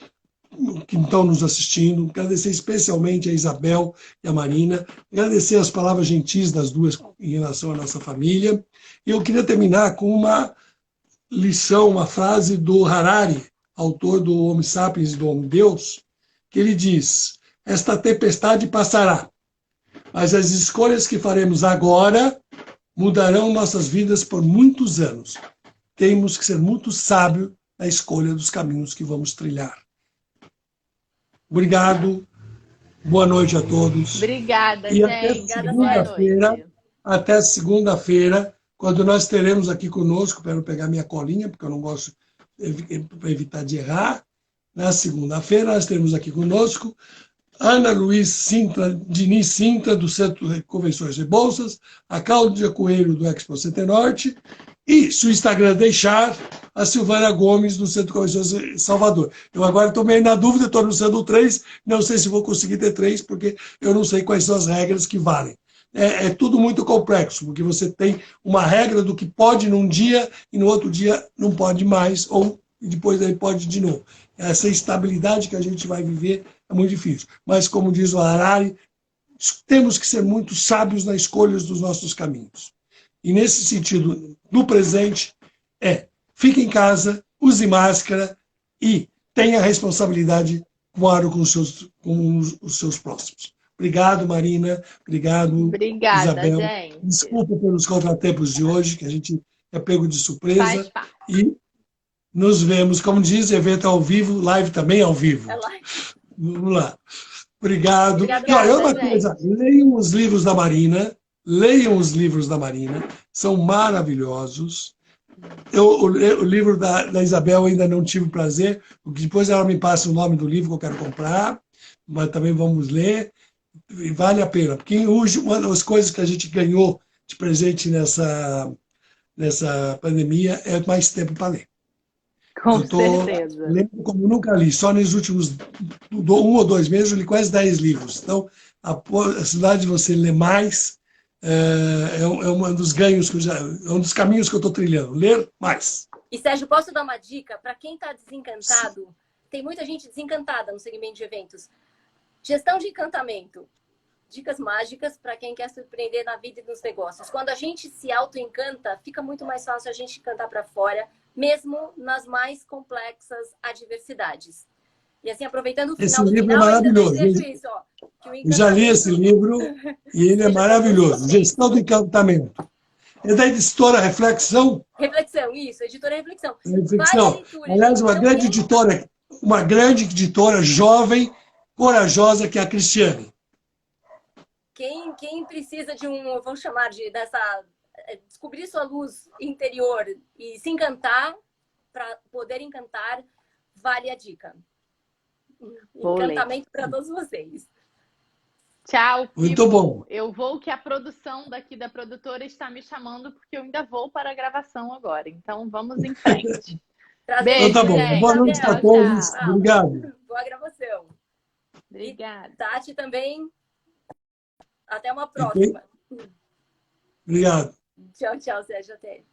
que estão nos assistindo, agradecer especialmente a Isabel e a Marina, agradecer as palavras gentis das duas em relação à nossa família. E eu queria terminar com uma lição, uma frase do Harari, autor do Homo Sapiens e do Homo Deus, que ele diz: esta tempestade passará, mas as escolhas que faremos agora mudarão nossas vidas por muitos anos. Temos que ser muito sábios na escolha dos caminhos que vamos trilhar. Obrigado, boa noite a todos. Obrigada, e gente. Até segunda-feira, quando nós teremos aqui conosco, para eu pegar minha colinha, porque eu não gosto, para evitar de errar. Na segunda-feira, nós teremos aqui conosco Ana Luiz Diniz Sintra, do Centro de Convenções e Bolsas, a Cláudia Coelho, do Expo Center Norte, e, se o Instagram deixar, a Silvana Gomes, do Centro de Convenções de Salvador. Eu agora estou meio na dúvida, estou anunciando 3, não sei se vou conseguir ter 3, porque eu não sei quais são as regras que valem. É tudo muito complexo, porque você tem uma regra do que pode num dia e no outro dia não pode mais, ou depois aí pode de novo. Essa estabilidade que a gente vai viver é muito difícil. Mas, como diz o Harari, temos que ser muito sábios nas escolhas dos nossos caminhos. E nesse sentido, no presente, fique em casa, use máscara e tenha responsabilidade com os seus próximos. Obrigado, Marina. Obrigado, Obrigada, Isabel. gente. Desculpa pelos contratempos de hoje, que a gente é pego de surpresa. Faz parte. E nos vemos, como diz, evento ao vivo, live também ao vivo. É live. Vamos lá. Obrigado. Obrigada, E olha, uma gente. coisa, leiam os livros da Marina, leiam os livros da Marina, são maravilhosos. O livro da Isabel eu ainda não tive prazer, porque depois ela me passa o nome do livro que eu quero comprar, mas também vamos ler, e vale a pena, porque hoje uma das coisas que a gente ganhou de presente nessa pandemia é mais tempo para ler. Com Eu estou certeza. lendo como nunca li, só nos últimos 1 ou 2 meses eu li quase 10 livros. Então, a possibilidade de você ler mais é um dos ganhos, é um dos caminhos que eu estou trilhando. Ler mais. E, Sérgio, posso dar uma dica? Para quem está desencantado, tem muita gente desencantada no segmento de eventos. Gestão de encantamento. Dicas mágicas para quem quer surpreender na vida e nos negócios. Quando a gente se auto-encanta, fica muito mais fácil a gente cantar para fora, mesmo nas mais complexas adversidades. E assim, aproveitando o final Esse do livro final, é maravilhoso. ainda desejo isso, ó, que o Eu já li esse livro e ele é maravilhoso. Gestão do Encantamento. É da editora Reflexão. Reflexão, isso, editora Reflexão. Reflexão. Leitura, Aliás, gente, uma grande editora jovem, corajosa, que é a Cristiane. Quem precisa de eu vou chamar descobrir sua luz interior e se encantar, para poder encantar, vale a Vou encantamento para todos vocês. Tchau, Muito Pipo. bom. Eu vou que a produção daqui da produtora está me chamando, porque eu ainda vou para a gravação agora. Então, vamos em frente. Beijo, Então tá bom. gente. Boa noite a todos. Tchau. Obrigado. Boa gravação. Obrigada. E Tati também. Até uma próxima. Obrigado. Tchau, tchau, Sérgio. Até.